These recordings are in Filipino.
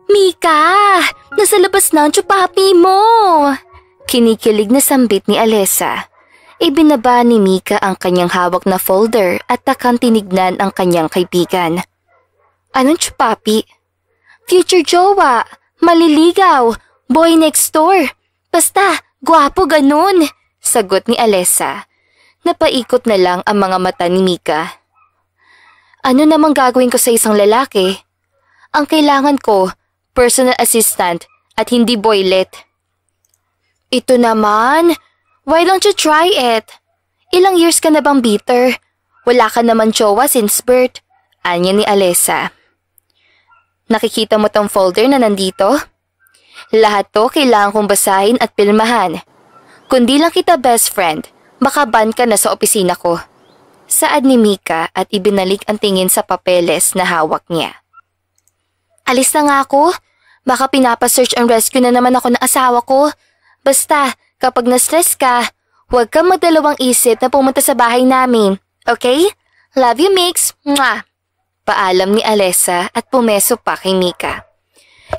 Mika! Nasa labas na ang tsupapi mo! Kinikilig na sambit ni Alessa. Ibinaba ni Mika ang kanyang hawak na folder at takang tinignan ang kanyang kaibigan. Anong tsupapi? Future jowa, maliligaw, boy next door. Basta, gwapo ganun, sagot ni Alessa. Napaikot na lang ang mga mata ni Mika. Ano namang gagawin ko sa isang lalaki? Ang kailangan ko, personal assistant at hindi boylet. Ito naman, why don't you try it? Ilang years ka na bang bitter? Wala ka naman jowa since birth, anya ni Alessa. Nakikita mo tong folder na nandito? Lahat to kailangan kong basahin at pilmahan. Kundi lang kita best friend, baka ban ka na sa opisina ko. Saad ni Mika at ibinalik ang tingin sa papeles na hawak niya. Alis na nga ako. Baka pinapa-search and rescue na naman ako ng asawa ko. Basta, kapag na-stress ka, huwag kang magdalawang isip na pumunta sa bahay namin. Okay? Love you, Mix. Mwah! Paalam ni Alessa at pumeso pa kay Mika.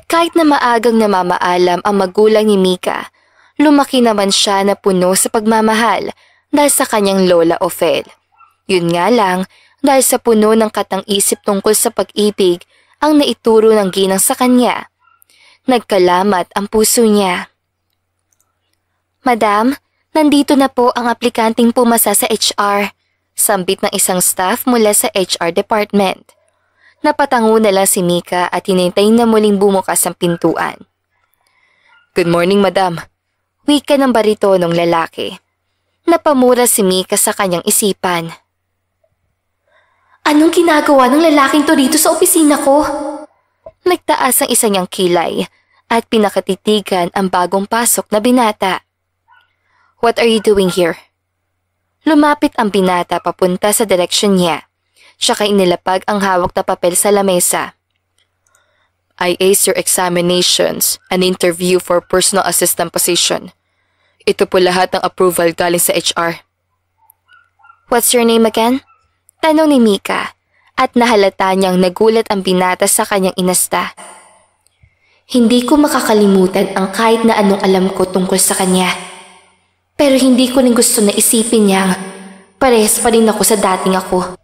Kahit na maagang namamaalam ang magulang ni Mika, lumaki naman siya na puno sa pagmamahal dahil sa kanyang lola Ophel. Yun nga lang, dahil sa puno ng katang-isip tungkol sa pag-ibig ang naituro ng ginang sa kanya. Nagkalamat ang puso niya. Madam, nandito na po ang aplikanteng pumasa sa HR. Sambit ng isang staff mula sa HR department. Napatango na lang si Mika at hinintay na muling bumukas ang pintuan. Good morning, madam. Wika ng baritonong lalaki. Napamura si Mika sa kanyang isipan. Anong ginagawa ng lalaking to dito sa opisina ko? Nagtaas ang isa niyang kilay at pinakatitigan ang bagong pasok na binata. What are you doing here? Lumapit ang binata papunta sa direksyon niya. Tsaka inilapag ang hawak na papel sa lamesa. I aced your examinations and interview for personal assistant position. Ito po lahat ng approval galing sa HR. What's your name again? Tanong ni Mika at nahalata niyang nagulat ang binata sa kanyang inasta. Hindi ko makakalimutan ang kahit na anong alam ko tungkol sa kanya. Pero hindi ko rin gusto na isipin niyang parehas pa rin ako sa dating ako.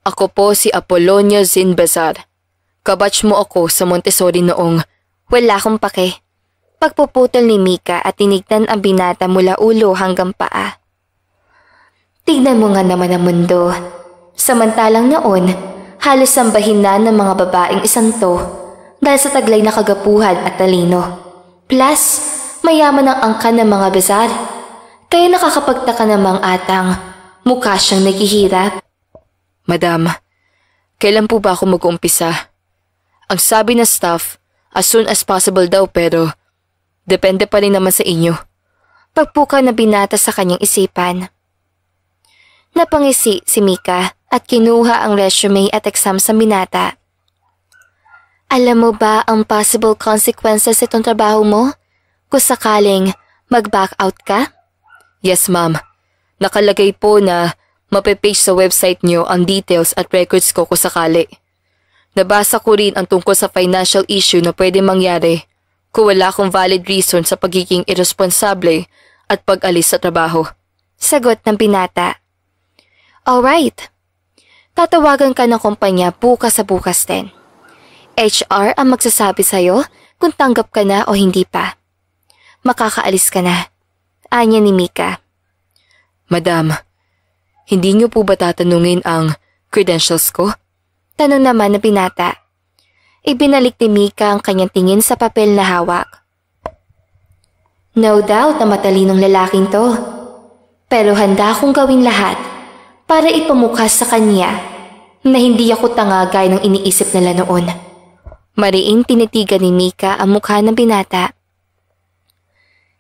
Ako po si Apolonio Zinbazar. Kabatch mo ako sa Montessori noong wala akong pake. Pagpuputol ni Mika at tinignan ang binata mula ulo hanggang paa. Tignan mo nga naman ang mundo. Samantalang noon, halos sambahin na ng mga babaeng isang to dahil sa taglay na kagapuhan at talino. Plus, mayaman ang angkan ng mga Bazar. Kaya nakakapagtaka namang atang mukha siyang naghihirap. Madam, kailan po ba ako mag-uumpisa? Ang sabi ng staff, as soon as possible daw pero depende pa rin naman sa inyo. Pagpuka na binata sa kanyang isipan. Napangisi si Mika at kinuha ang resume at exam sa binata. Alam mo ba ang possible consequences itong trabaho mo? Kung sakaling mag-back out ka? Yes, ma'am. Nakalagay po na mapipage sa website niyo ang details at records ko kung sakali. Nabasa ko rin ang tungkol sa financial issue na pwede mangyari kung wala akong valid reason sa pagiging irresponsable at pag-alis sa trabaho. Sagot ng binata. Alright. Tatawagan ka ng kumpanya bukas sa bukas din. HR ang magsasabi sa'yo kung tanggap ka na o hindi pa. Makakaalis ka na. Anya ni Mika. Madam, hindi niyo po ba tatanungin ang credentials ko? Tanong naman na binata. Ibinalik ni Mika ang kanyang tingin sa papel na hawak. No doubt na matalinong lalaking to. Pero handa akong gawin lahat para ipamukha sa kanya na hindi ako tanga gaya ng iniisip nila noon. Mariing tinitigan ni Mika ang mukha ng binata.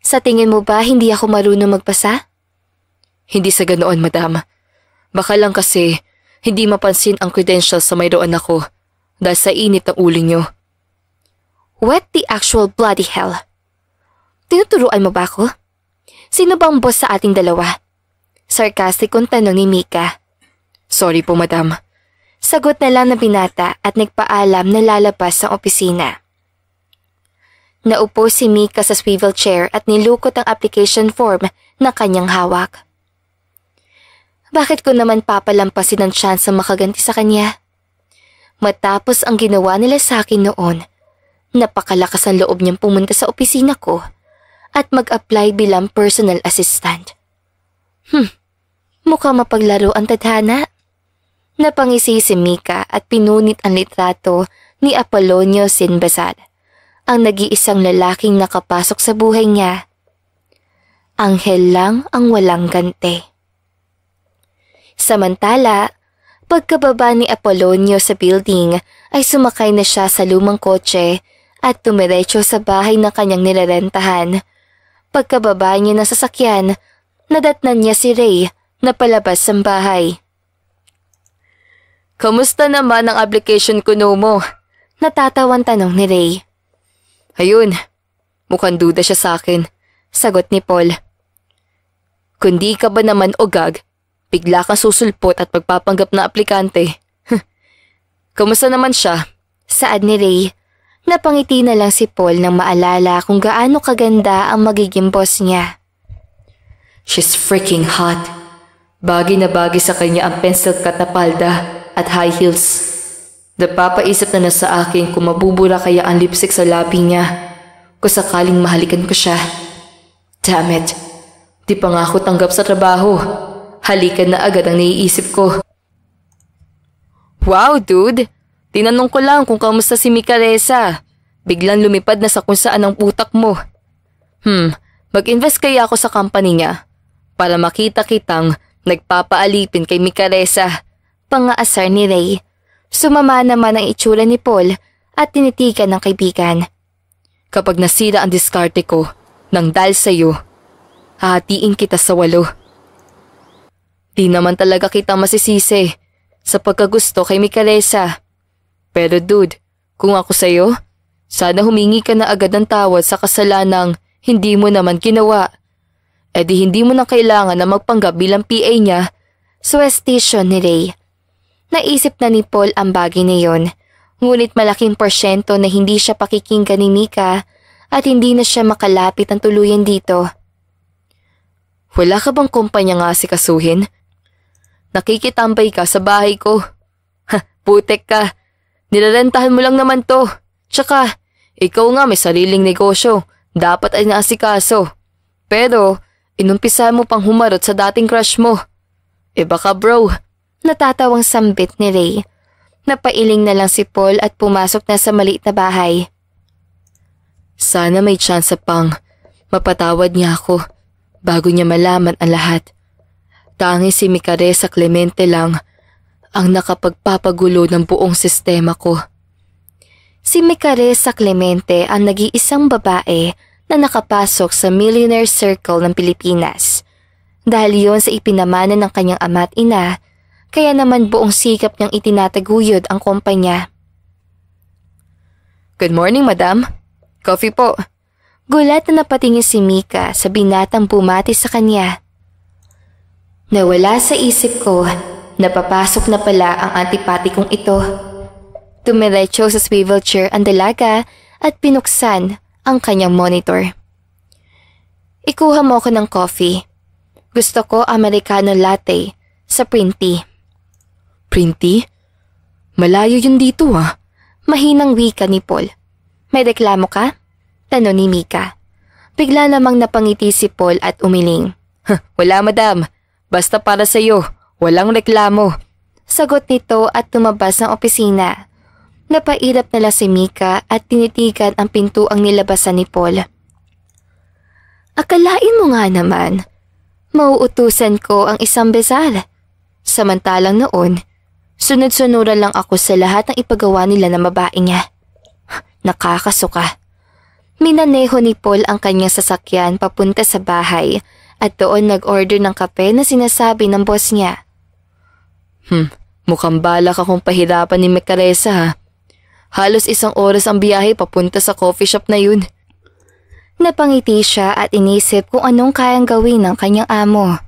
Sa tingin mo ba hindi ako marunong magbasa? Hindi sa ganoon, madam. Baka lang kasi hindi mapansin ang credentials sa mayroon ako dahil sa init ng ulo niyo. What the actual bloody hell? Tinuturuan mo ba ako? Sino bang boss sa ating dalawa? Sarcastic kong tanong ni Mika. Sorry po, madam. Sagot na lang na binata at nagpaalam na lalabas ang opisina. Naupo si Mika sa swivel chair at nilukot ang application form na kanyang hawak. Bakit ko naman papalampasin ang chance na makaganti sa kanya? Matapos ang ginawa nila sa akin noon, napakalakas ang loob niyang pumunta sa opisina ko at mag-apply bilang personal assistant. Mukha mapaglaro ang tadhana. Napangisi si Mika at pinunit ang litrato ni Apolonio Sinbasal, ang nag-iisang lalaking nakapasok sa buhay niya. Anghel lang ang walang ganti. Samantala, pagkababa ni Apolonio sa building ay sumakay na siya sa lumang kotse at tumiretso sa bahay na kanyang nirerentahan. Pagkababa niya ng sasakyan, nadatnan niya si Ray na palabas ng bahay. Kamusta naman ang application kuno mo? Natatawan tanong ni Ray. Ayun, mukhang duda siya sa akin, sagot ni Paul. Kundi ka ba naman ogag, bigla kang susulpot at magpapanggap na aplikante. Kamusta naman siya? Saad ni Ray. Napangiti na lang si Paul nang maalala kung gaano kaganda ang magiging boss niya. She's freaking hot. Bagay na bagay sa kanya ang pencil cut na palda at high heels. Napapaisip na sa akin kung mabubura kaya ang lipstick sa labi niya kung sakaling mahalikan ko siya. Damn it, di pa nga ako tanggap sa trabaho. Halikan na agad ang naiisip ko. Wow dude, tinanong ko lang kung kamusta si Mika Reza. Biglang lumipad na sa kung saan ang utak mo. Mag-invest kaya ako sa company niya para makita kitang nagpapaalipin kay Mika Reza. Pangaasar ni Ray. Sumama naman ang itsura ni Paul at tinitigan ng kaibigan. Kapag nasira ang diskarte ko nang dahil sa'yo, hahatiin kita sa 8. Di naman talaga kita masisisi sa pagkagusto kay Mika Reza. Pero dude, kung ako sa'yo, sana humingi ka na agad ng tawad sa kasalanang hindi mo naman ginawa. E di hindi mo na kailangan na magpanggap bilang PA niya sa West Station ni Ray. Naisip na ni Paul ang bagay na yon, ngunit malaking porsyento na hindi siya pakikinggan ni Mika at hindi na siya makalapit ang tuluyan dito. Wala ka bang kumpanya nga asikasuhin? Nakikitambay ka sa bahay ko. Putek ka. Nirarentahan mo lang naman to. Tsaka, ikaw nga may sariling negosyo. Dapat ay naasikaso. Pero, inumpisa mo pang humarot sa dating crush mo. Baka bro. Natatawang sambit ni Ray. Napailing na lang si Paul at pumasok na sa maliit na bahay. Sana may tsansa pang mapatawad niya ako bago niya malaman ang lahat. Tangi si Mika Reza Clemente lang ang nakapagpapagulo ng buong sistema ko. Si Mika Reza Clemente ang nag-iisang babae na nakapasok sa Millionaire Circle ng Pilipinas. Dahil yon sa ipinamana ng kanyang ama at ina, kaya naman buong sikap niyang itinataguyod ang kumpanya. Good morning, madam. Coffee po. Gulat na napatingin si Mika sa binatang bumati sa kanya. Nawala sa isip ko, napapasok na pala ang antipatikong ito. Tumiretso sa swivel chair ang dalaga at pinuksan ang kanyang monitor. Ikuha mo ko ng coffee. Gusto ko Americano latte sa Printy. Printy? Malayo yun dito ah. Mahinang wika ni Paul. May reklamo ka? Tanong ni Mika. Bigla namang napangiti si Paul at umiling. Wala madam. Basta para sa'yo. Walang reklamo. Sagot nito at tumabas ng opisina. Napairap na lang si Mika at tinitigan ang pintuang nilabasan ni Paul. Akalain mo nga naman, mauutusan ko ang isang besal. Samantalang noon, sunod-sunuran lang ako sa lahat ng ipagawa nila na babae niya. Nakakasuka. Minaneho ni Paul ang kanyang sasakyan papunta sa bahay at doon nag-order ng kape na sinasabi ng boss niya. Mukhang balak akong pahirapan ni Mika Reza ha. Halos 1 oras ang biyahe papunta sa coffee shop na yun. Napangiti siya at inisip kung anong kayang gawin ng kanyang amo.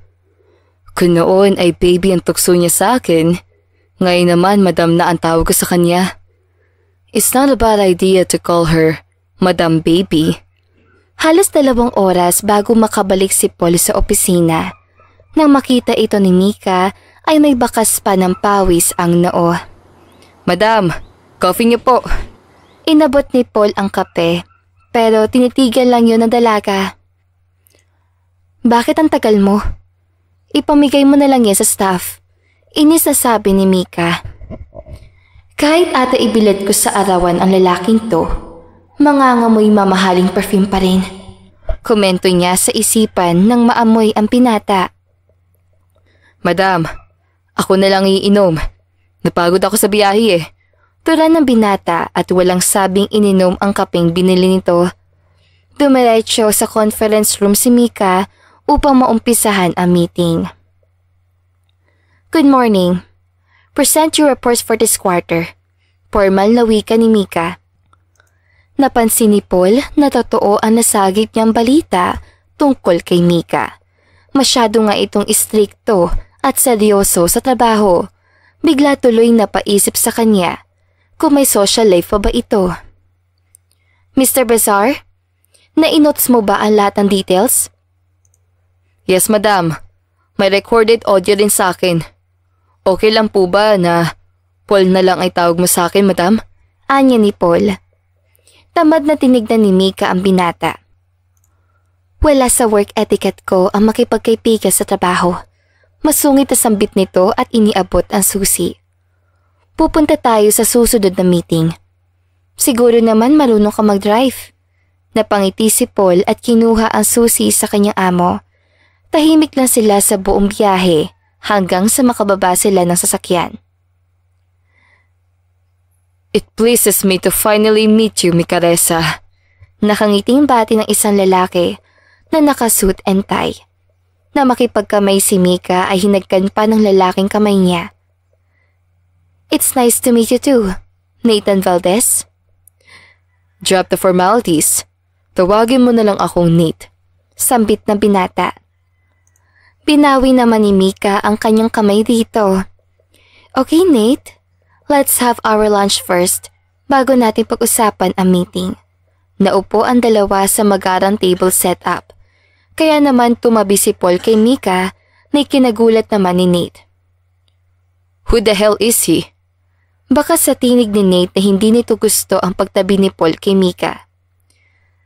Kung noon ay baby ang tukso niya sa akin, Ngayon naman, Madam na ang tawag ko sa kanya. It's not a bad idea to call her Madam Baby. Halos 2 oras bago makabalik si Paul sa opisina. Nang makita ito ni Mika ay may bakas pa ng pawis ang noo. Madam, coffee niyo po. Inabot ni Paul ang kape, pero tinitigan lang yun ng dalaga. Bakit ang tagal mo? Ipamigay mo na lang yan sa staff. Inis na sabi ni Mika. Kahit ata ibilad ko sa arawan ang lalaking to, mangangamoy mamahaling perfume pa rin. Komento niya sa isipan nang maamoy ang pinata. Madam, ako na lang iinom. Napagod ako sa biyahe eh. Tura ng binata at walang sabing ininom ang kapeng binili nito. Dumiretso sa conference room si Mika upang maumpisahan ang meeting. Good morning. Present your reports for this quarter. Formal na wika ni Mika. Napansin ni Paul na totoo ang nasagip niyang balita tungkol kay Mika. Masyado nga itong istrikto at seryoso sa trabaho. Bigla tuloy napaisip sa kanya kung may social life pa ba ito. Mr. Bazar, nainotes mo ba ang lahat ng details? Yes, Madam. May recorded audio din sa akin. Okay lang po ba na Paul na lang ay tawag mo sa akin, Madam? Anya ni Paul. Tamad na tinignan ni Mika ang binata. Wala sa work etiquette ko ang makipagkaibigan sa trabaho. Masungit na sambit nito at iniabot ang susi. Pupunta tayo sa susunod na meeting. Siguro naman marunong ka mag-drive. Napangiti si Paul at kinuha ang susi sa kanyang amo. Tahimik lang sila sa buong biyahe hanggang sa makababa sila ng sasakyan. It pleases me to finally meet you, Micaresa. Nakangiting bati ng isang lalaki na naka-suit and tie. Na makipagkamay si Mika ay hinagkan pa ng lalaking kamay niya. It's nice to meet you too, Nathan Valdez. Drop the formalities. Tawagin mo na lang akong Nate. Sambit na binata. Binawi naman ni Mika ang kanyang kamay dito. Okay, Nate. Let's have our lunch first bago natin pag-usapan ang meeting. Naupo ang dalawa sa magarang table setup. Kaya naman tumabi si Paul kay Mika na ikinagulat naman ni Nate. Who the hell is he? Baka sa tinig ni Nate na hindi nito gusto ang pagtabi ni Paul kay Mika.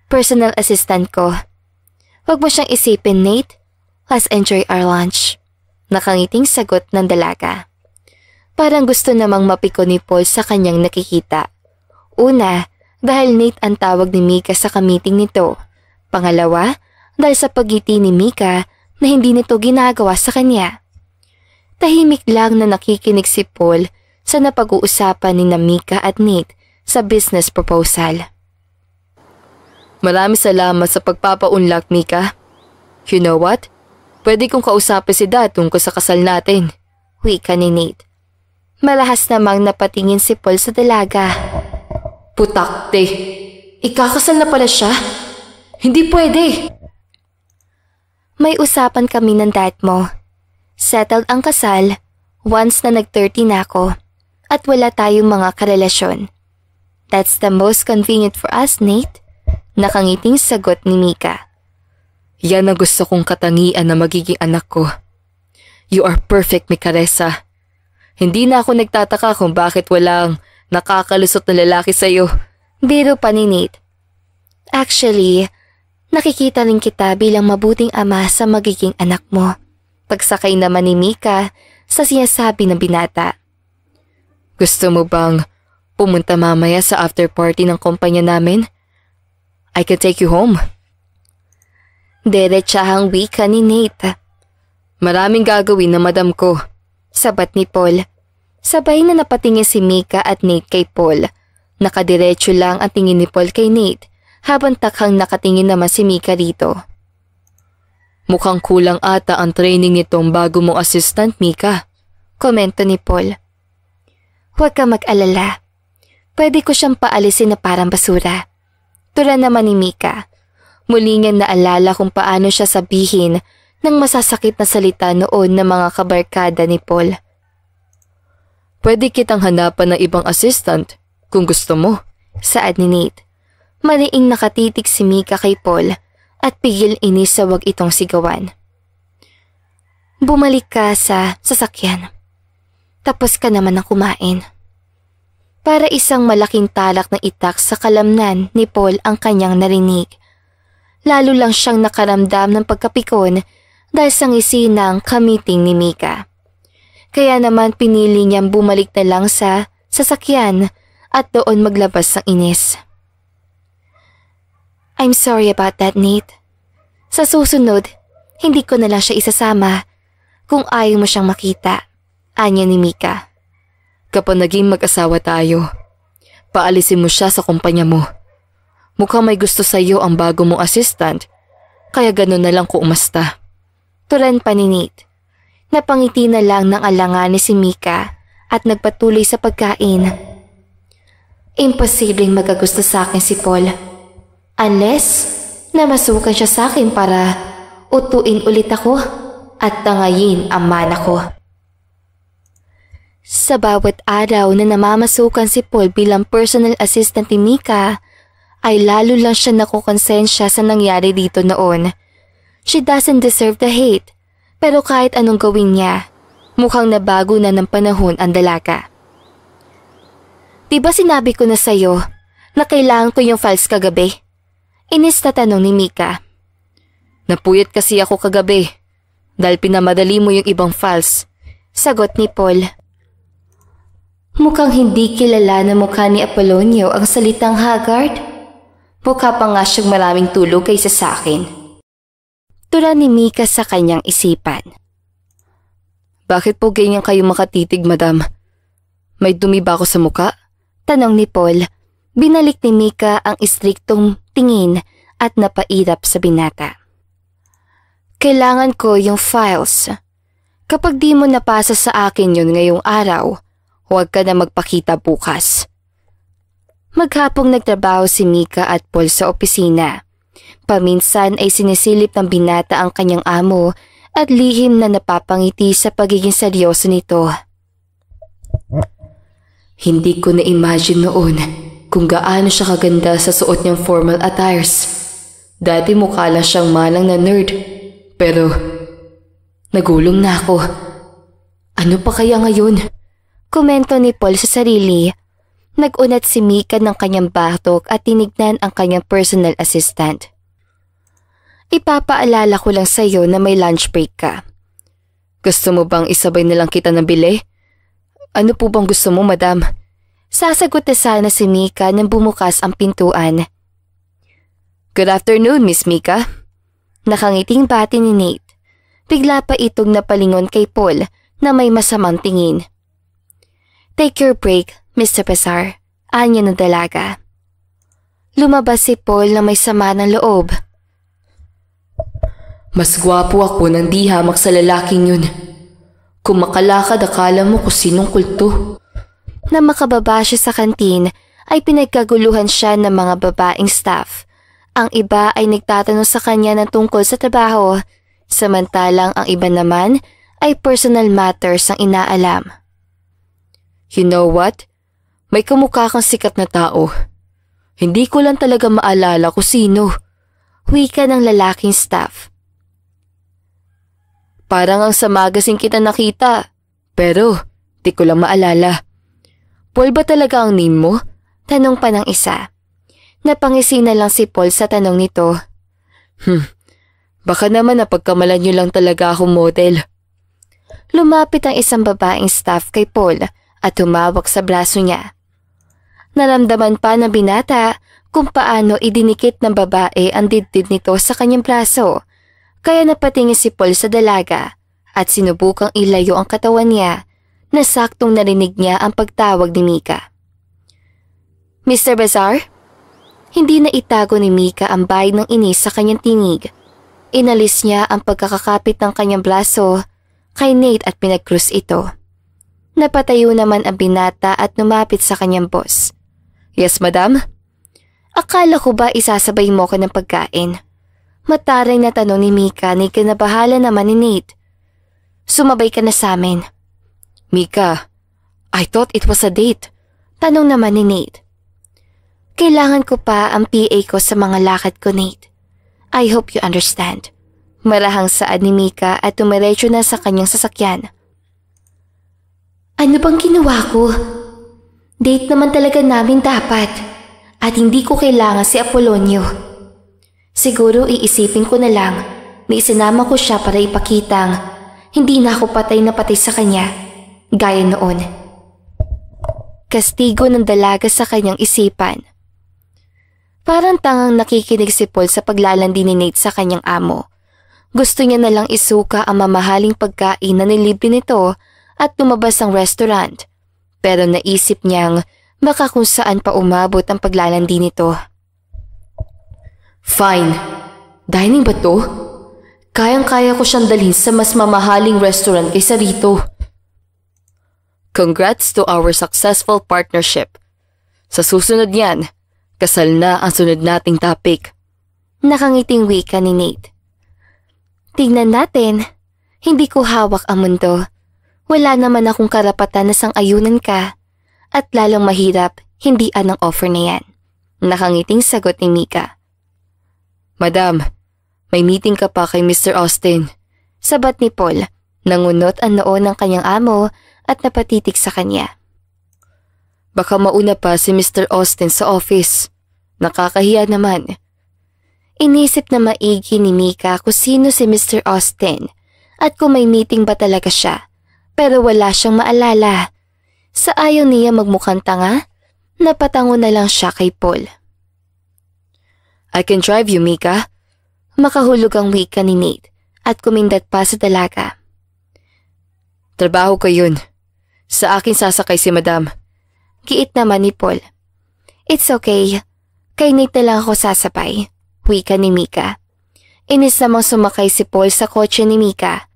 Personal assistant ko. Huwag mo siyang isipin, Nate. Let's enjoy our lunch. Nakangiting sagot ng dalaga. Parang gusto namang mapiko ni Paul sa kanyang nakikita. Una, dahil Nate ang tawag ni Mika sa kamiting nito. Pangalawa, dahil sa pagiti ni Mika na hindi nito ginagawa sa kanya. Tahimik lang na nakikinig si Paul sa napag-uusapan ni Mika at Nate sa business proposal. Maraming salamat sa pagpapaunlak, Mika. You know what? Pwede kong kausapin si Dad tungkol sa kasal natin. Wika ni Nate. Malahas namang napatingin si Paul sa dalaga. Putakte. Ikakasal na pala siya? Hindi pwede. May usapan kami ng dad mo. Settled ang kasal once na nag-30 na ako at wala tayong mga karelasyon. That's the most convenient for us, Nate. Nakangiting sagot ni Mika. Yan ang gusto kong katangian na magiging anak ko. You are perfect, Micaresa. Hindi na ako nagtataka kung bakit walang nakakalusot na lalaki sa'yo. Biro pa ni Nate. Actually, nakikita rin kita bilang mabuting ama sa magiging anak mo. Pagsakay naman ni Mika sa sinasabi ng binata. Gusto mo bang pumunta mamaya sa after party ng kumpanya namin? I can take you home. Derechahang wika ni Nate. Maraming gagawin na madam ko. Sabat ni Paul. Sabay na napatingin si Mika at Nate kay Paul. Nakadiretso lang ang tingin ni Paul kay Nate habang takhang nakatingin naman si Mika rito. Mukhang kulang ata ang training nitong bago mong assistant, Mika. Komento ni Paul. Huwag ka mag-alala. Pwede ko siyang paalisin na parang basura. Tura naman ni Mika. Muli niyang naalala kung paano siya sabihin ng masasakit na salita noon ng mga kabarkada ni Paul. Pwede kitang hanapan ng ibang assistant kung gusto mo. Saad ni Nate. Mariing nakatitig si Mika kay Paul at pigil inis sa wag itong sigawan. Bumalik ka sa sasakyan. Tapos ka naman ng kumain. Para isang malaking talak na itak sa kalamnan ni Paul ang kanyang narinig. Lalo lang siyang nakaramdam ng pagkapikon dahil sa ngisi ng kamiting ni Mika. Kaya naman pinili niyang bumalik na lang sa sasakyan at doon maglabas ng inis. I'm sorry about that, Nate. Sa susunod, hindi ko na lang siya isasama kung ayaw mo siyang makita, anya ni Mika. Kapag naging mag-asawa tayo, paalisin mo siya sa kumpanya mo. Mukhang may gusto sa iyo ang bago mong assistant, kaya ganun na lang kung umasta. Turan pa ni Nate. Napangiti na lang ng alangan ni si Mika at nagpatuloy sa pagkain. Imposibleng magagusto sa akin si Paul. Unless namasukan siya sa akin para utuin ulit ako at tangayin ang mana ko. Sa bawat araw na namamasukan si Paul bilang personal assistant ni Mika, ay lalo lang siya nakukonsensya sa nangyari dito noon. She doesn't deserve the hate, pero kahit anong gawin niya, mukhang nabago na ng panahon ang dalaga. Diba sinabi ko na sa'yo na kailangan ko yung files kagabi? Inis na tanong ni Mika. Napuyat kasi ako kagabi dahil pinamadali mo yung ibang files. Sagot ni Paul. Mukhang hindi kilala na mukha ni Apollonio ang salitang haggard. Mukha pa nga siyang maraming tulog kaysa sa akin. Tura ni Mika sa kanyang isipan. Bakit po ganyan kayo makatitig, madam? May dumi ba ako sa muka? Tanong ni Paul. Binalik ni Mika ang istriktong tingin at napairap sa binata. Kailangan ko yung files. Kapag di mo napasa sa akin yun ngayong araw, huwag ka na magpakita bukas. Maghapong nagtrabaho si Mika at Paul sa opisina. Paminsan ay sinisilip ng binata ang kanyang amo at lihim na napapangiti sa pagiging seryoso nito. Hindi ko na-imagine noon kung gaano siya kaganda sa suot niyang formal attires. Dati mukha lang siyang manang na nerd. Pero nagulong na ako. Ano pa kaya ngayon? Komento ni Paul sa sarili. Nag-unat si Mika ng kanyang batok at tinignan ang kanyang personal assistant. Ipapaalala ko lang sa iyo na may lunch break ka. Gusto mo bang isabay na lang kita ng bili? Ano po bang gusto mo, madam? Sasagot na sana si Mika nang bumukas ang pintuan. Good afternoon, Miss Mika. Nakangiting bati ni Nate. Bigla pa itong napalingon kay Paul na may masamang tingin. Take your break, Mr. Pesar, anya ng dalaga. Lumabas si Paul na may sama ng loob. Mas gwapo ako nang di hamak sa lalaking yun. Kung makalakad akala mo kung sinong kulto. Na makababa siya sa kantin ay pinagkaguluhan siya ng mga babaeng staff. Ang iba ay nagtatanong sa kanya ng tungkol sa trabaho, samantalang ang iba naman ay personal matters ang inaalam. You know what? May kamukha kang sikat na tao. Hindi ko lang talaga maalala kung sino. Wika ng lalaking staff. Parang ang sa magazine kita nakita, pero di ko lang maalala. Paul ba talaga ang name mo? Tanong pa ng isa. Napangisi na lang si Paul sa tanong nito. Baka naman napagkamalan niyo lang talaga akong model. Lumapit ang isang babaeng staff kay Paul at humawak sa braso niya. Naramdaman pa ng binata kung paano idinikit ng babae ang dibdib nito sa kanyang braso. Kaya napatingin si Paul sa dalaga at sinubukang ilayo ang katawan niya na saktong narinig niya ang pagtawag ni Mika. Mr. Bazar? Hindi na itago ni Mika ang bayad ng inis sa kanyang tinig. Inalis niya ang pagkakakapit ng kanyang braso kay Nate at pinag-cruise ito. Napatayo naman ang binata at lumapit sa kanyang boss. Yes, madam? Akala ko ba isasabay mo ko ng pagkain? Mataray na tanong ni Mika na ikinabahala naman ni Nate. Sumabay ka na sa amin. Mika, I thought it was a date. Tanong naman ni Nate. Kailangan ko pa ang PA ko sa mga lakad ko, Nate. I hope you understand. Marahang saad ni Mika at tumiretso na sa kanyang sasakyan. Ano bang ginawa ko? Date naman talaga namin dapat. At hindi ko kailangan si Apolonio. Siguro iisipin ko na lang na isinama ko siya para ipakitang hindi na ako patay na patay sa kanya, gaya noon. Kastigo ng dalaga sa kanyang isipan. Parang tangang nakikinig si Paul sa paglalandi ni Nate sa kanyang amo. Gusto niya na lang isuka ang mamahaling pagkain na nilibre nito at lumabas ang restaurant. Pero naisip niyang baka kung saan pa umabot ang paglalandi nito. Fine. Dining ba to? Kayang-kaya ko siyang dalhin sa mas mamahaling restaurant kaysa rito. Congrats to our successful partnership. Sa susunod niyan, kasal na ang sunod nating topic. Nakangiting wika ni Nate. Tingnan natin. Hindi ko hawak ang mundo. Wala naman akong karapatan na sang-ayunan ka. At lalong mahirap, hindi ang offer na yan. Nakangiting sagot ni Mika. Madam, may meeting ka pa kay Mr. Austin. Sabat ni Paul, nangunot ang noo ng kanyang amo at napatitig sa kanya. Baka mauna pa si Mr. Austin sa office. Nakakahiya naman. Inisip na maigi ni Mika kung sino si Mr. Austin at kung may meeting ba talaga siya. Pero wala siyang maalala. Sa ayaw niya magmukhang tanga, napatango na lang siya kay Paul. I can drive you, Mika. Makahulog ang wika ni Nate at kumindat pa sa dalaga. Trabaho ko yun. Sa akin sasakay si Madam. Giit naman ni Paul. It's okay. Kay Nate na lang ako sasabay. Wika ni Mika. Inis namang sumakay si Paul sa kotse ni Mika.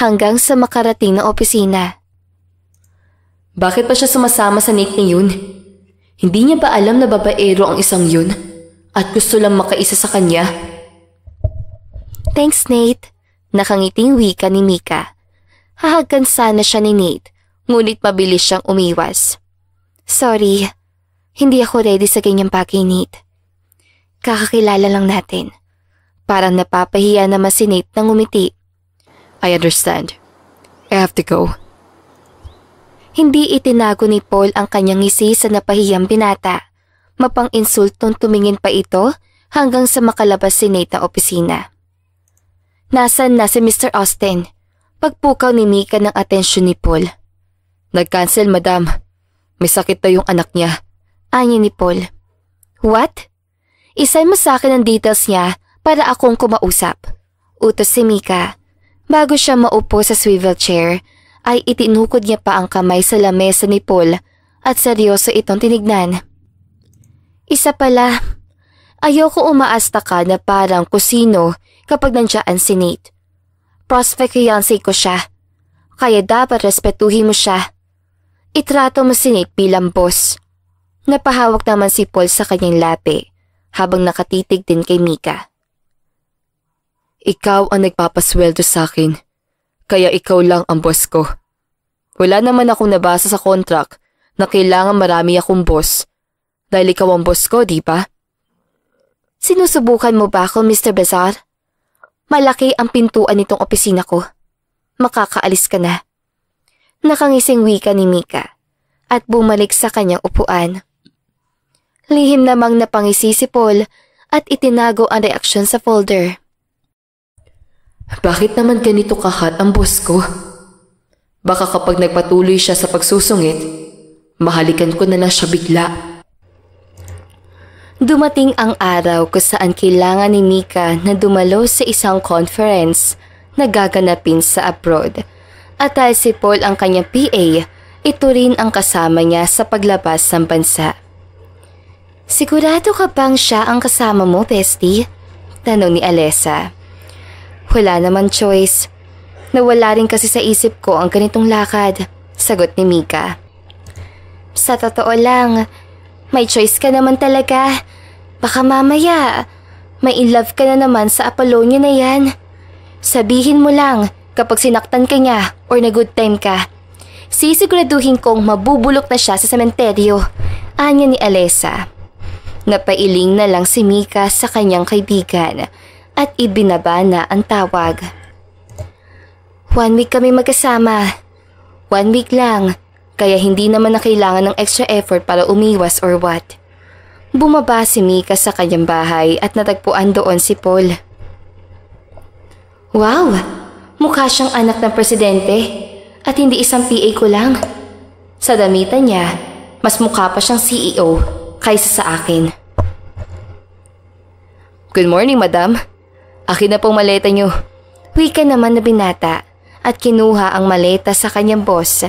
Hanggang sa makarating na opisina. Bakit pa siya sumasama sa Nate na yun? Hindi niya ba alam na babaero ang isang yun? At gusto lang makaisa sa kanya? Thanks, Nate. Nakangiting wika ni Mika. Hahagkan sana siya ni Nate, ngunit mabilis siyang umiwas. Sorry, hindi ako ready sa ganyang bagay, Nate. Kakakilala lang natin. Parang napapahiya naman si Nate nang umiti. I understand. I have to go. Hindi itinago ni Paul ang kanyang ngisi sa napahiyang binata. Mapang-insultong tumingin pa ito hanggang sa makalabas si Nate na opisina. Nasaan na si Mr. Austin? Pagpukaw ni Mika ng atensyon ni Paul. Nag-cancel, Madam. May sakit na yung anak niya. Anya ni Paul. What? Isay mo sa akin ang details niya para akong kumausap. Utos si Mika. Bago siya maupo sa swivel chair, ay itinukod niya pa ang kamay sa lamesa ni Paul at seryoso itong tinignan. Isa pala, ayoko umaasta ka na parang kusino kapag nandiyan si Nate. Prospect fiancé ko siya, kaya dapat respetuhin mo siya. Itrato mo si Nate bilang boss. Napahawak naman si Paul sa kanyang labi habang nakatitig din kay Mika. Ikaw ang nagpapasweldo sa akin, kaya ikaw lang ang boss ko. Wala naman akong nabasa sa contract na kailangan marami akong boss. Dahil ikaw ang boss ko, di ba? Sinusubukan mo ba ako, Mr. Bazar? Malaki ang pintuan nitong opisina ko. Makakaalis ka na. Nakangising wika ni Mika at bumalik sa kanyang upuan. Lihim namang napangisi si Paul at itinago ang reaksyon sa folder. Bakit naman ganito kahat ang boss ko? Baka kapag nagpatuloy siya sa pagsusungit, mahalikan ko na lang siya bigla. Dumating ang araw kung saan kailangan ni Mika na dumalo sa isang conference na gaganapin sa abroad. At dahil si Paul ang kanyang PA, ito rin ang kasama niya sa paglabas ng bansa. Sigurado ka bang siya ang kasama mo, bestie? Tanong ni Alessa. Wala naman choice. Nawala rin kasi sa isip ko ang ganitong lakad, sagot ni Mika. Sa totoo lang, may choice ka naman talaga. Baka mamaya, may in love ka na naman sa Apollonia na yan. Sabihin mo lang kapag sinaktan ka niya or na good time ka. Sisiguraduhin kong mabubulok na siya sa sementeryo, anya ni Alessa. Napailing na lang si Mika sa kanyang kaibigan at ibinaba na ang tawag. 1 week kami magkasama. 1 week lang, kaya hindi naman na kailangan ng extra effort para umiwas or what. Bumaba si Mika sa kanyang bahay at natagpuan doon si Paul. Wow! Mukha siyang anak ng presidente at hindi isang PA ko lang. Sa damitan niya, mas mukha pa siyang CEO kaysa sa akin. Good morning, madam. Akin na pong maleta niyo. Wika naman na binata at kinuha ang maleta sa kanyang boss.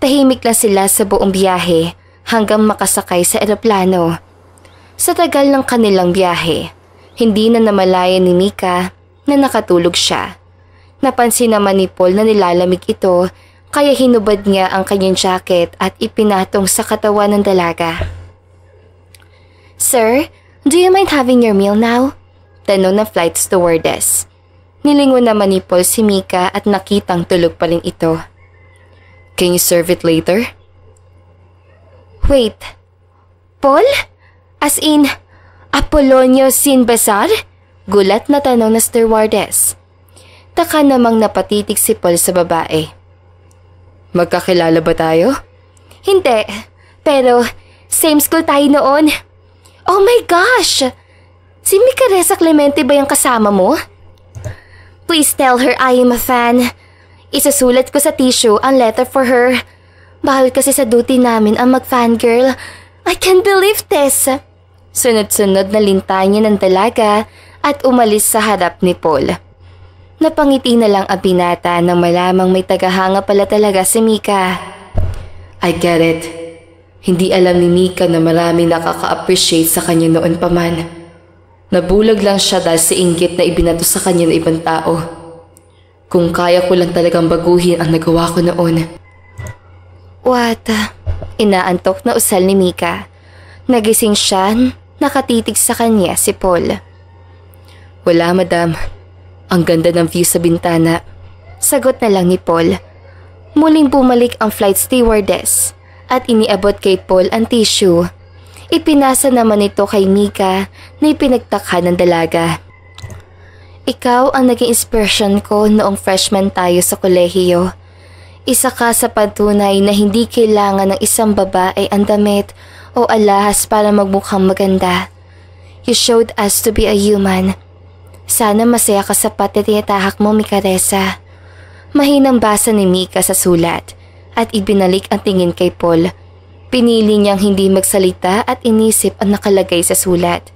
Tahimik lang sila sa buong biyahe hanggang makasakay sa eroplano. Sa tagal ng kanilang biyahe, hindi na namalayan ni Mika na nakatulog siya. Napansin naman ni Paul na nilalamig ito kaya hinubad niya ang kanyang jacket at ipinatong sa katawan ng dalaga. Sir, do you mind having your meal now? Tanong ng flight stewardess. Nilingon naman ni Paul si Mika at nakitang tulog pa rin ito. Can you serve it later? Wait, Paul? As in, Apolonio Sinbasar? Gulat na tanong na stewardess. Taka namang napatitig si Paul sa babae. Magkakilala ba tayo? Hindi, pero same school tayo noon. Oh my gosh! Si Mika Reza Clemente ba yung kasama mo? Please tell her I am a fan. Isasulat ko sa tissue ang letter for her. Bahal kasi sa duty namin ang mag-fangirl. I can't believe this! Sunod-sunod na lintay niya ng dalaga at umalis sa harap ni Paul. Napangiti na lang ang binata nang malamang may tagahanga pala talaga si Mika. I get it. Hindi alam ni Mika na marami nakaka-appreciate sa kanya noon pa man. Nabulag lang siya dahil sa inggit na ibinato sa kanya ng ibang tao. Kung kaya ko lang talagang baguhin ang nagawa ko noon. What? Inaantok na usal ni Mika. Nagising siya, nakatitig sa kanya si Paul. Wala, madam. Ang ganda ng view sa bintana. Sagot na lang ni Paul. Muling bumalik ang flight stewardess at iniabot kay Paul ang tissue. Ipinasa naman ito kay Mika na ipinagtakha ng dalaga. Ikaw ang naging inspiration ko noong freshman tayo sa kolehiyo. Isa ka sa patunay na hindi kailangan ng isang babae ang damit o alahas para magmukhang maganda. You showed us to be a human. Sana masaya ka sa patitinatahak mo, Mika Reza. Mahinang basa ni Mika sa sulat at ibinalik ang tingin kay Paul. Pinili niyang hindi magsalita at inisip ang nakalagay sa sulat.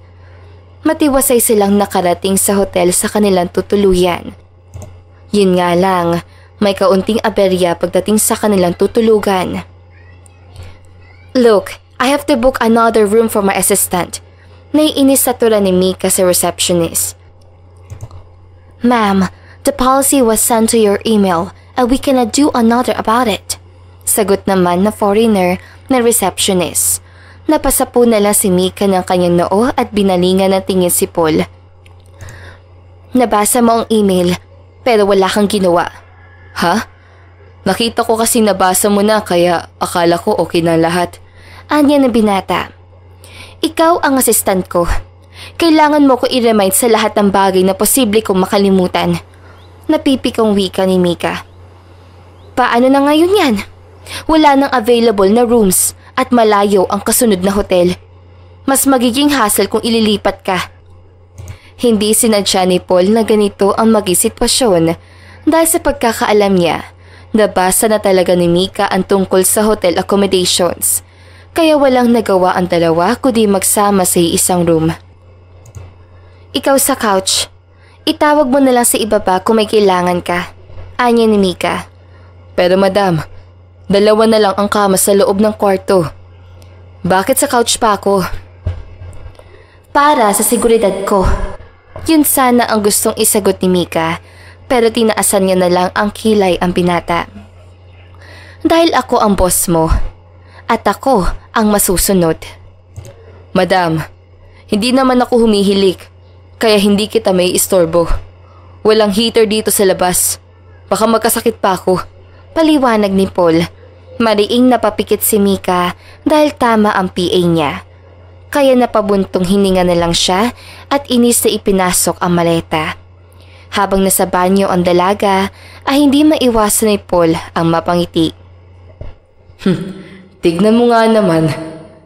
Matiwasay silang nakarating sa hotel sa kanilang tutuluyan. Yun nga lang, may kaunting aberya pagdating sa kanilang tutulugan. Look, I have to book another room for my assistant. Naiinis sa tura ni Mika sa receptionist. Ma'am, the policy was sent to your email and we cannot do another about it. Sagot naman na foreigner na receptionist. Napasapo na lang si Mika ng kanyang noo at binalingan ng tingin si Paul. Nabasa mo ang email pero wala kang ginawa. Ha? Nakita ko kasi nabasa mo na kaya akala ko okay na lahat. Anya ng binata. Ikaw ang assistant ko. Kailangan mo ko i-remind sa lahat ng bagay na posible kong makalimutan. Napipikong wika ni Mika. Paano na ngayon yan? Wala nang available na rooms at malayo ang kasunod na hotel. Mas magiging hassle kung ililipat ka. Hindi sinadya ni Paul na ganito ang maging sitwasyon dahil sa pagkakaalam niya, nabasa na talaga ni Mika ang tungkol sa hotel accommodations. Kaya walang nagawa ang dalawa kundi magsama sa isang room. Ikaw sa couch. Itawag mo na lang sa ibaba kung may kailangan ka. Anya ni Mika. Pero madam, 2 na lang ang kama sa loob ng kwarto. Bakit sa couch pa ako? Para sa seguridad ko. Yun sana ang gustong isagot ni Mika, pero tinaasan niya na lang ang kilay ang binata. Dahil ako ang boss mo, at ako ang masusunod. Madam, hindi naman ako humihilik, kaya hindi kita may istorbo. Walang heater dito sa labas. Baka magkasakit pa ako. Paliwanag ni Paul Mariing napapikit si Mika dahil tama ang PA niya. Kaya napabuntong hininga na lang siya at inis na ipinasok ang maleta. Habang nasa banyo ang dalaga ay hindi maiwasan ni Paul ang mapangiti. Tignan mo nga naman,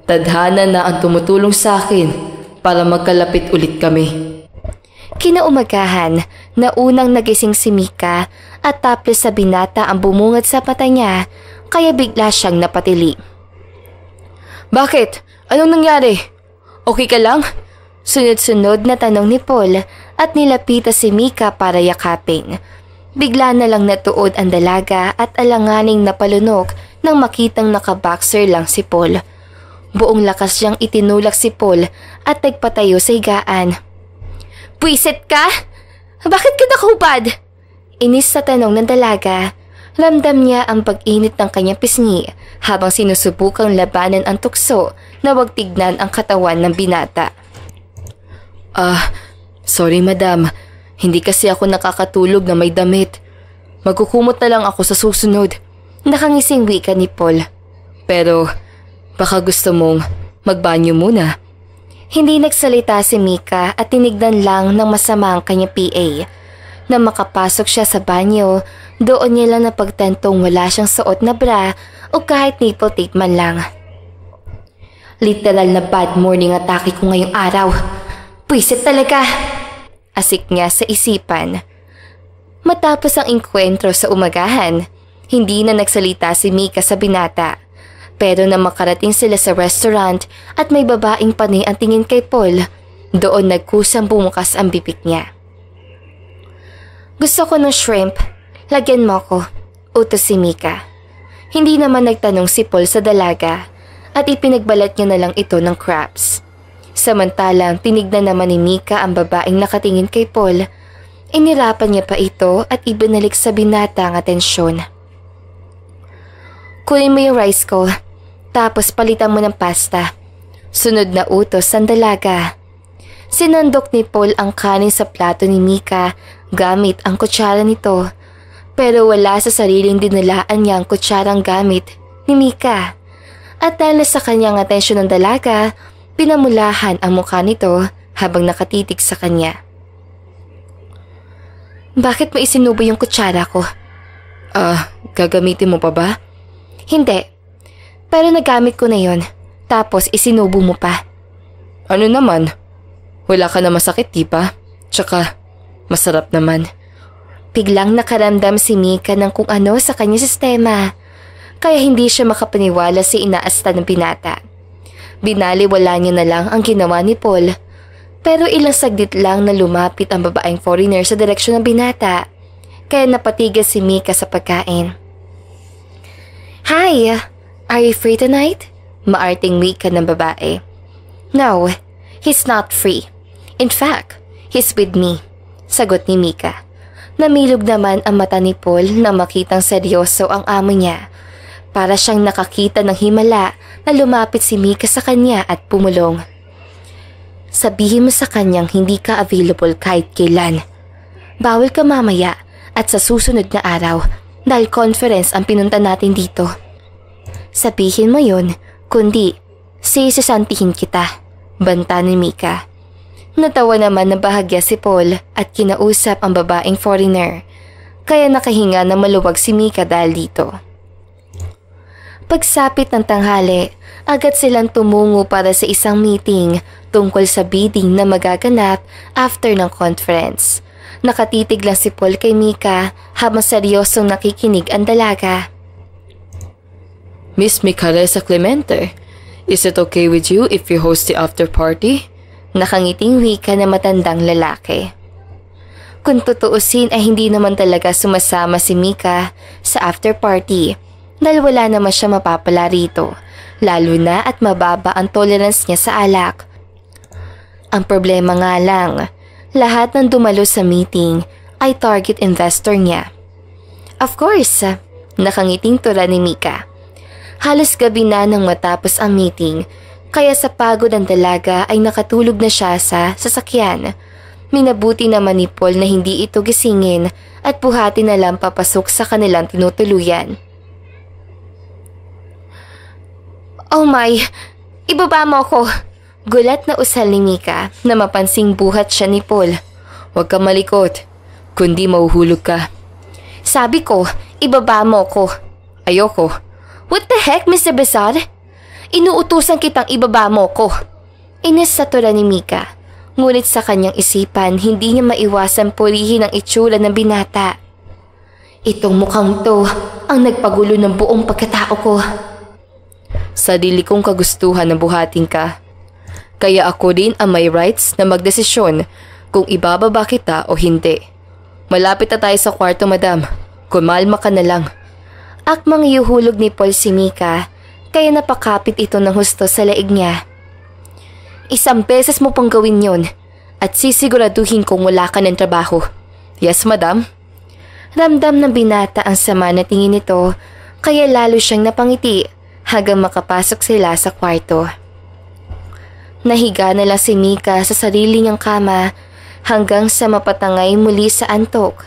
tadhana na ang tumutulong sa akin para magkalapit ulit kami. Kinaumagahan na unang nagising si Mika at tapos sa binata ang bumungad sa mata niya kaya bigla siyang napatili. Bakit? Anong nangyari? Okay ka lang? Sunod-sunod na tanong ni Paul at nilapita si Mika para yakapin. Bigla na lang natuod ang dalaga at alanganing napalunok nang makitang nakaboxer lang si Paul. Buong lakas siyang itinulak si Paul at nagpatayo sa higaan. Pwisit ka? Bakit ka nakahubad? Inis sa tanong ng dalaga. Ramdam niya ang pag-init ng kanyang pisngi habang sinusubukang labanan ang tukso na wag tignan ang katawan ng binata. Sorry madam. Hindi kasi ako nakakatulog na may damit. Magkukumot na lang ako sa susunod. Nakangising wika ni Paul. Pero baka gusto mong magbanyo muna. Hindi nagsalita si Mika at tinignan lang ng masama ang kanyang PA. Na makapasok siya sa banyo, doon niya lang napagtantong wala siyang suot na bra o kahit nipple tape man lang. Literal na bad morning atake ko ngayong araw. Pwisit talaga! Asik niya sa isipan. Matapos ang engkwentro sa umagahan, hindi na nagsalita si Mika sa binata. Pero na makarating sila sa restaurant at may babaeng panay ang tingin kay Paul, doon nagkusang bumukas ang bibig niya. Gusto ko ng shrimp. Lagyan mo ko, utos si Mika. Hindi naman nagtanong si Paul sa dalaga at ipinagbalat niya na lang ito ng crabs. Samantalang tinignan naman ni Mika ang babaeng nakatingin kay Paul. Inirapan niya pa ito at ibinalik sa binata ang atensyon. Kunin mo yung rice ko, tapos palitan mo ng pasta. Sunod na utos ng dalaga. Sinandok ni Paul ang kanin sa plato ni Mika gamit ang kutsara nito. Pero wala sa sariling dinalaan niya ang kutsarang gamit ni Mika. At dahil sa kanyang atensyon ng dalaga, pinamulahan ang mukha nito habang nakatitig sa kanya. Bakit mo isinubo yung kutsara ko? Gagamitin mo pa ba? Hindi. Pero nagamit ko na yon. Tapos isinubo mo pa. Ano naman? Wala ka na masakit, di ba? Tsaka, masarap naman. Biglang nakaramdam si Mika ng kung ano sa kanyang sistema. Kaya hindi siya makapaniwala sa inaasta ng binata. Binaliwala niya na lang ang ginawa ni Paul. Pero ilang saglit lang na lumapit ang babaeng foreigner sa direksyon ng binata. Kaya napatigas si Mika sa pagkain. Hi! Are you free tonight? Maarting wika ng babae. No, he's not free. In fact, he's with me. Sagot ni Mika. Namilog naman ang mata ni Paul na makitang seryoso ang amo niya. Para siyang nakakita ng himala na lumapit si Mika sa kanya at pumulong. Sabihin mo sa kanyang hindi ka available kahit kailan. Bawal ka mamaya at sa susunod na araw dahil conference ang pinunta natin dito. Sabihin mo yun, kundi sisisantihin kita, banta ni Mika. Natawa naman na bahagya si Paul at kinausap ang babaeng foreigner, kaya nakahinga na maluwag si Mika dahil dito. Pagsapit ng tanghali, agad silang tumungo para sa isang meeting tungkol sa bidding na magaganap after ng conference. Nakatitig lang si Paul kay Mika habang seryosong nakikinig ang dalaga. Miss Micaresa Clemente, is it okay with you if you host the after party? Nakangiting wika na matandang lalaki. Kung tutuusin ay hindi naman talaga sumasama si Mika sa after party dahil wala naman siya mapapala rito, lalo na at mababa ang tolerance niya sa alak. Ang problema nga lang, lahat ng dumalo sa meeting ay target investor niya. Of course, nakangiting tura ni Mika. Halos gabi na nang matapos ang meeting, kaya sa pagod ng dalaga ay nakatulog na siya sa sasakyan. Minabuti naman ni Paul na hindi ito gisingin at buhati na lang papasok sa kanilang tinutuluyan. Oh my, ibaba mo ko. Gulat na usal ni Mika na mapansing buhat siya ni Paul. Huwag ka malikot, kundi mahuhulog ka. Sabi ko, ibaba mo ko. Ayoko. What the heck, Mr. Besar? Inuutusan kitang ibaba mo ko. Inis sa tura ni Mika. Ngunit sa kanyang isipan, hindi niya maiwasan purihin ang itsura ng binata. Itong mukhang to ang nagpagulo ng buong pagkatao ko. Sarili kong kagustuhan na buhatin ka. Kaya ako rin ang may rights na magdesisyon kung ibababa kita o hindi. Malapit na tayo sa kwarto, madam. Kumalma ka na lang. Akmang iuhulog ni Paul si Mika, kaya napakapit ito ng husto sa leeg niya. 1 beses mo pang gawin yon at sisiguraduhin kong wala ka ng trabaho. Yes, madam. Ramdam ng binata ang sama na tingin nito, kaya lalo siyang napangiti hanggang makapasok sila sa kwarto. Nahiga na lang si Mika sa sarili niyang kama hanggang sa mapatangay muli sa antok.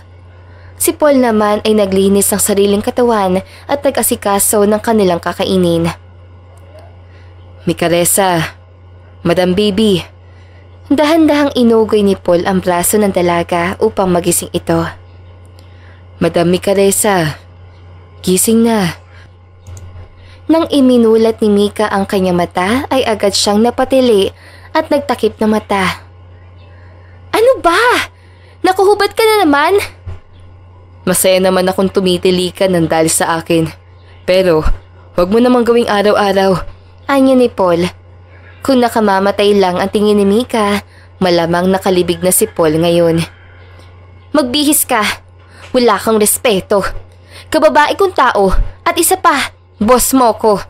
Si Paul naman ay naglinis ng sariling katawan at nag-asikaso ng kanilang kakainin. Micaresa, Madam Baby. Dahan-dahang inugoy ni Paul ang braso ng dalaga upang magising ito. Madam Micaresa, gising na. Nang iminulat ni Mika ang kanyang mata ay agad siyang napatili at nagtakip na mata. Ano ba? Nakuhubad ka na naman? Masaya naman akong tumitili ka ng dahil sa akin. Pero, wag mo namang gawing araw-araw. Anya ni Paul. Kung nakamamatay lang ang tingin ni Mika, malamang nakalibig na si Paul ngayon. Magbihis ka. Wala kang respeto. Kababae kong tao at isa pa, boss mo ko.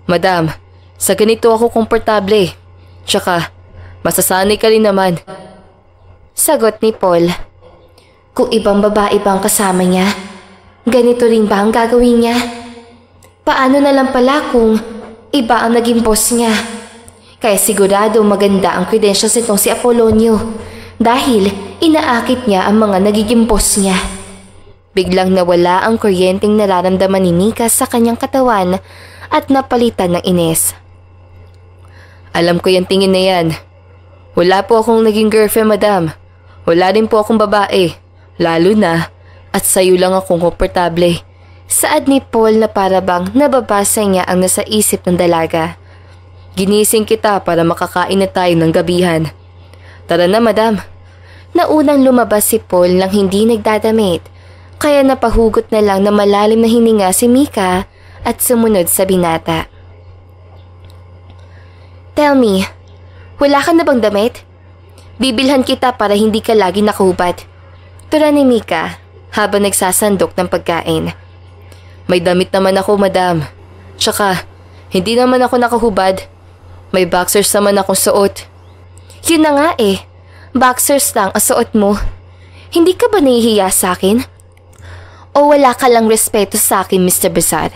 Madam, sa ganito ako komportable. Tsaka, masasanay ka rin naman. Sagot ni Paul. Kung ibang babae ba ang kasama niya, ganito rin ba ang gagawin niya? Paano na lang pala kung iba ang naging boss niya? Kaya sigurado maganda ang credentials nitong si Apolonio dahil inaakit niya ang mga nagiging boss niya. Biglang nawala ang kuryenteng nararamdaman ni Mika sa kanyang katawan at napalitan ng inis. Alam ko yung tingin na yan. Wala po akong naging girlfriend, madam. Wala rin po akong babae. Lalo na at sa'yo lang akong komportable. Saad ni Paul na parabang nababasa niya ang nasa isip ng dalaga. Ginising kita para makakain na tayo ng gabihan. Tara na, madam. Naunang lumabas si Paul nang hindi nagdadamit, kaya napahugot na lang na malalim na hininga si Mika at sumunod sa binata. Tell me, wala ka na bang damit? Bibilhan kita para hindi ka lagi nakahubad. Tura ni Mika habang nagsasandok ng pagkain. May damit naman ako, madam. Tsaka, hindi naman ako nakahubad. May boxers naman akong suot. Yun na nga eh. Boxers lang ang suot mo. Hindi ka ba nahihiya sa akin? O wala ka lang respeto sa akin, Mr. Besar?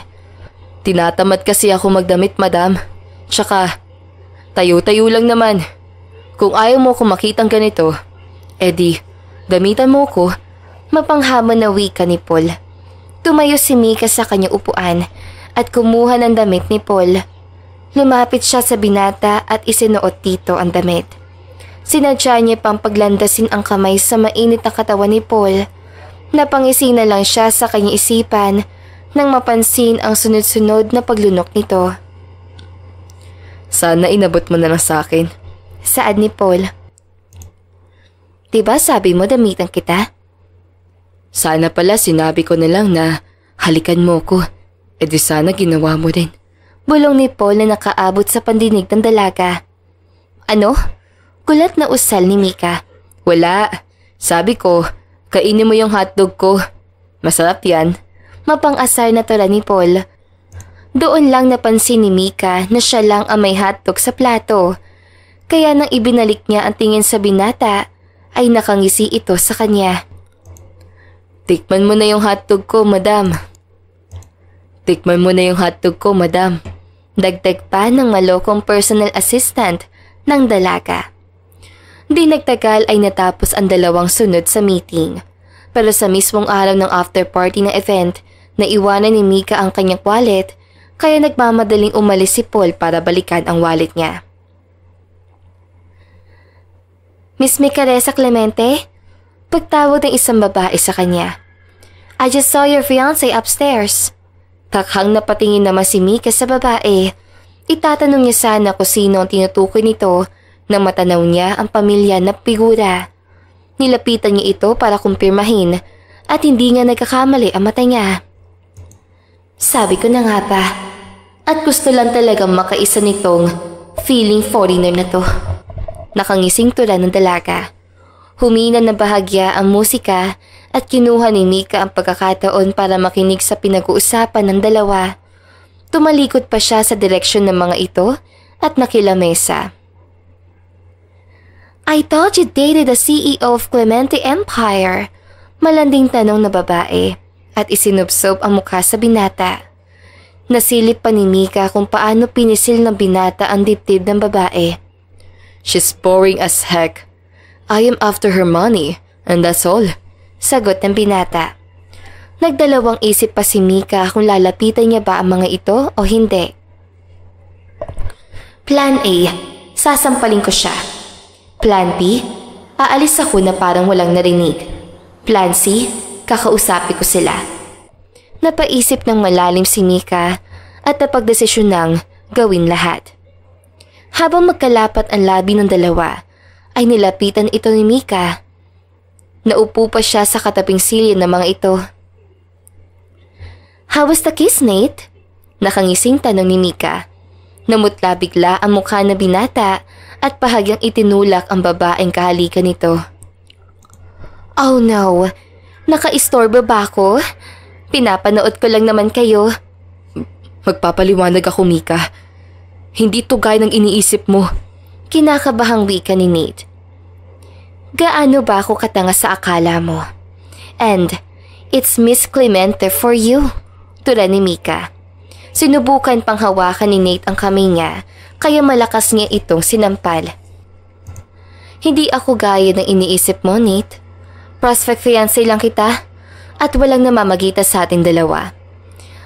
Tinatamad kasi ako magdamit, madam. Tsaka, tayo-tayo lang naman. Kung ayaw mo ko makitang ganito, edi, damitan mo ko. Mapanghamon na wika ni Paul. Tumayo si Mika sa kanyang upuan at kumuha ng damit ni Paul. Lumapit siya sa binata at isinuot dito ang damit. Sinadya niya pang paglandasin ang kamay sa mainit na katawan ni Paul. Napangisi na lang siya sa kanyang isipan nang mapansin ang sunod-sunod na paglunok nito. Sana inabot mo na lang sa akin. Saad ni Paul. Diba sabi mo damitan kita? Sana pala sinabi ko na lang na halikan mo ko. E di sana ginawa mo din. Bulong ni Paul na nakaabot sa pandinig ng dalaga. Ano? Gulat na usal ni Mika. Wala. Sabi ko, kainin mo yung hotdog ko. Masarap yan. Mapang-asar na tula ni Paul. Doon lang napansin ni Mika na siya lang ang may hotdog sa plato. Kaya nang ibinalik niya ang tingin sa binata, ay nakangisi ito sa kanya. Tikman mo na yung hotdog ko, madam. Tikman mo na yung hotdog ko, madam. Dagdag pa ng malokong personal assistant ng dalaga. Di nagtagal ay natapos ang dalawang sunod sa meeting. Pero sa mismong araw ng after party na event, naiwanan ni Mika ang kanyang wallet, kaya nagmamadaling umalis si Paul para balikan ang wallet niya. Miss Micaresa Clemente? Pagtawag ng isang babae sa kanya. I just saw your fiancé upstairs. Takhang napatingin naman si Mika sa babae. Itatanong niya sana kung sino ang tinutukoy nito nang matanaw niya ang pamilya na figura. Nilapitan niya ito para kumpirmahin at hindi nga nagkakamali ang mata niya. Sabi ko na nga ba, at gusto lang talagang makaisa nitong feeling foreigner na to. Nakangising tula ng dalaga. Humina na bahagya ang musika at kinuha ni Mika ang pagkakataon para makinig sa pinag-uusapan ng dalawa. Tumalikod pa siya sa direksyon ng mga ito at nakilamesa. I thought you dated the CEO of Clemente Empire. Malanding tanong na babae at isinubsob ang mukha sa binata. Nasilip pa ni Mika kung paano pinisil ng binata ang dibdib ng babae. She's boring as heck. I am after her money, and that's all. Sagot ng binata. Nagdalawang isip pa si Mika kung lalapitan niya ba ang mga ito o hindi. Plan A, sasampalin ko siya. Plan B, aalis ako na parang walang narinig. Plan C, kakausapin ko sila. Napaisip ng malalim si Mika at napagdesisyon ng gawin lahat. Habang magkalapat ang labi ng dalawa, ay nilapitan ito ni Mika. Naupo pa siya sa katabing silya ng mga ito. How was the kiss, Nate? Nakangising tanong ni Mika. Namutla bigla ang mukha na binata at bahagyang itinulak ang babaeng kahalikan nito. Oh no, naka-istorbo ba ako? Pinapanood ko lang naman kayo. Magpapaliwanag ako, Mika. Hindi to gaya ng iniisip mo. Kinakabahang wika ni Nate. Gaano ba ako katanga sa akala mo? And it's Miss Clemente for you, tula ni Mika. Sinubukan pang hawakan ni Nate ang kamay niya, kaya malakas niya itong sinampal. Hindi ako gaya ng iniisip mo, Nate. Prospect fiancé lang kita at walang namamagita sa ating dalawa.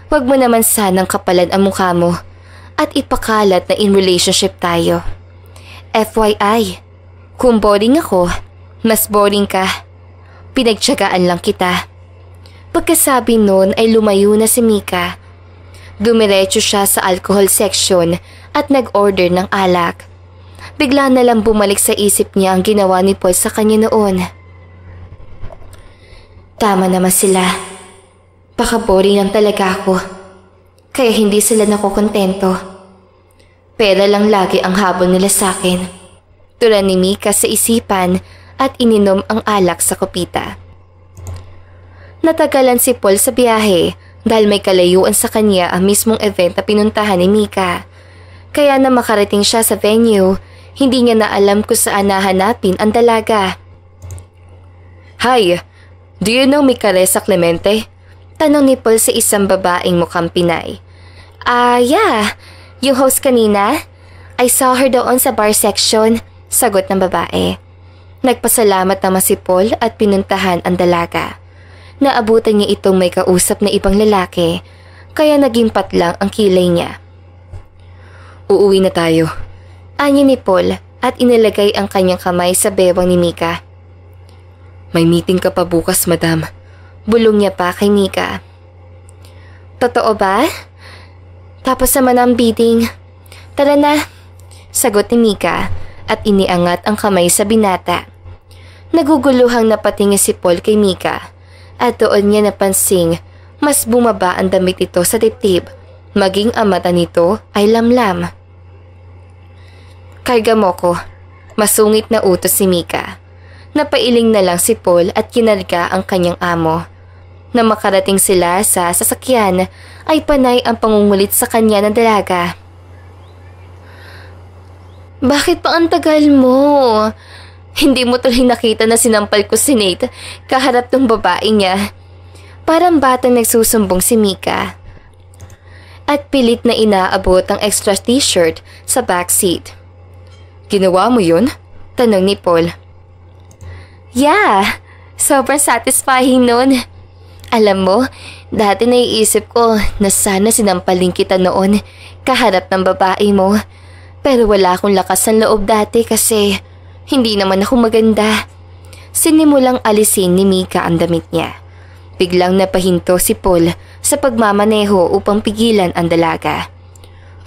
Huwag mo naman sanang kapalan ang mukha mo at ipakalat na in relationship tayo. FYI, kung boring ako, mas boring ka. Pinagtiyagaan lang kita. Pagkasabi nun ay lumayo na si Mika. Dumiretso siya sa alcohol section at nag-order ng alak. Bigla na lang bumalik sa isip niya ang ginawa ni Paul sa kanya noon. Tama naman sila. Baka boring lang talaga ako. Kaya hindi sila nakokontento. Pera lang lagi ang habol nila sa akin. Tula ni Mika sa isipan at ininom ang alak sa kopita. Natagalan si Paul sa biyahe dahil may kalayuan sa kanya ang mismong event na pinuntahan ni Mika. Kaya na makarating siya sa venue, hindi niya na alam kung saan nahanapin ang dalaga. Hi, do you know Micaresa Clemente? Tanong ni Paul sa isang babaeng mukhang Pinay. Yeah. Yung host kanina? I saw her doon sa bar section, sagot ng babae. Nagpasalamat naman si Paul at pinuntahan ang dalaga. Naabutan niya itong may kausap na ibang lalaki, kaya naging patlang ang kilay niya. Uuwi na tayo. Anya ni Paul at inilagay ang kanyang kamay sa bewang ni Mika. May meeting ka pa bukas, madam. Bulong niya pa kay Mika. Totoo ba? Tapos naman ang bidding. Tara na, sagot ni Mika at iniangat ang kamay sa binata. Naguguluhang napatingin si Paul kay Mika at doon niya napansing mas bumaba ang damit ito sa dibdib, maging ang mata nito ay lamlam. Karga mo ko, masungit na utos si Mika. Napailing na lang si Paul at kinarga ang kanyang amo. Na makarating sila sa sasakyan ay panay ang pangungulit sa kanya ng dalaga. Bakit pa ang tagal mo? Hindi mo tuloy nakita na sinampal ko si Nate kaharap ng babae niya. Parang batang nagsusumbong si Mika. At pilit na inaabot ang extra t-shirt sa backseat. Ginawa mo yun? Tanong ni Paul. Yeah, sobrang satisfying nun. Alam mo, Dati naiisip ko na sana sinampaling kita noon kaharap ng babae mo. Pero wala akong lakas ng loob dati kasi hindi naman ako maganda. Sinimulang alisin ni Mika ang damit niya. Biglang napahinto si Paul sa pagmamaneho upang pigilan ang dalaga.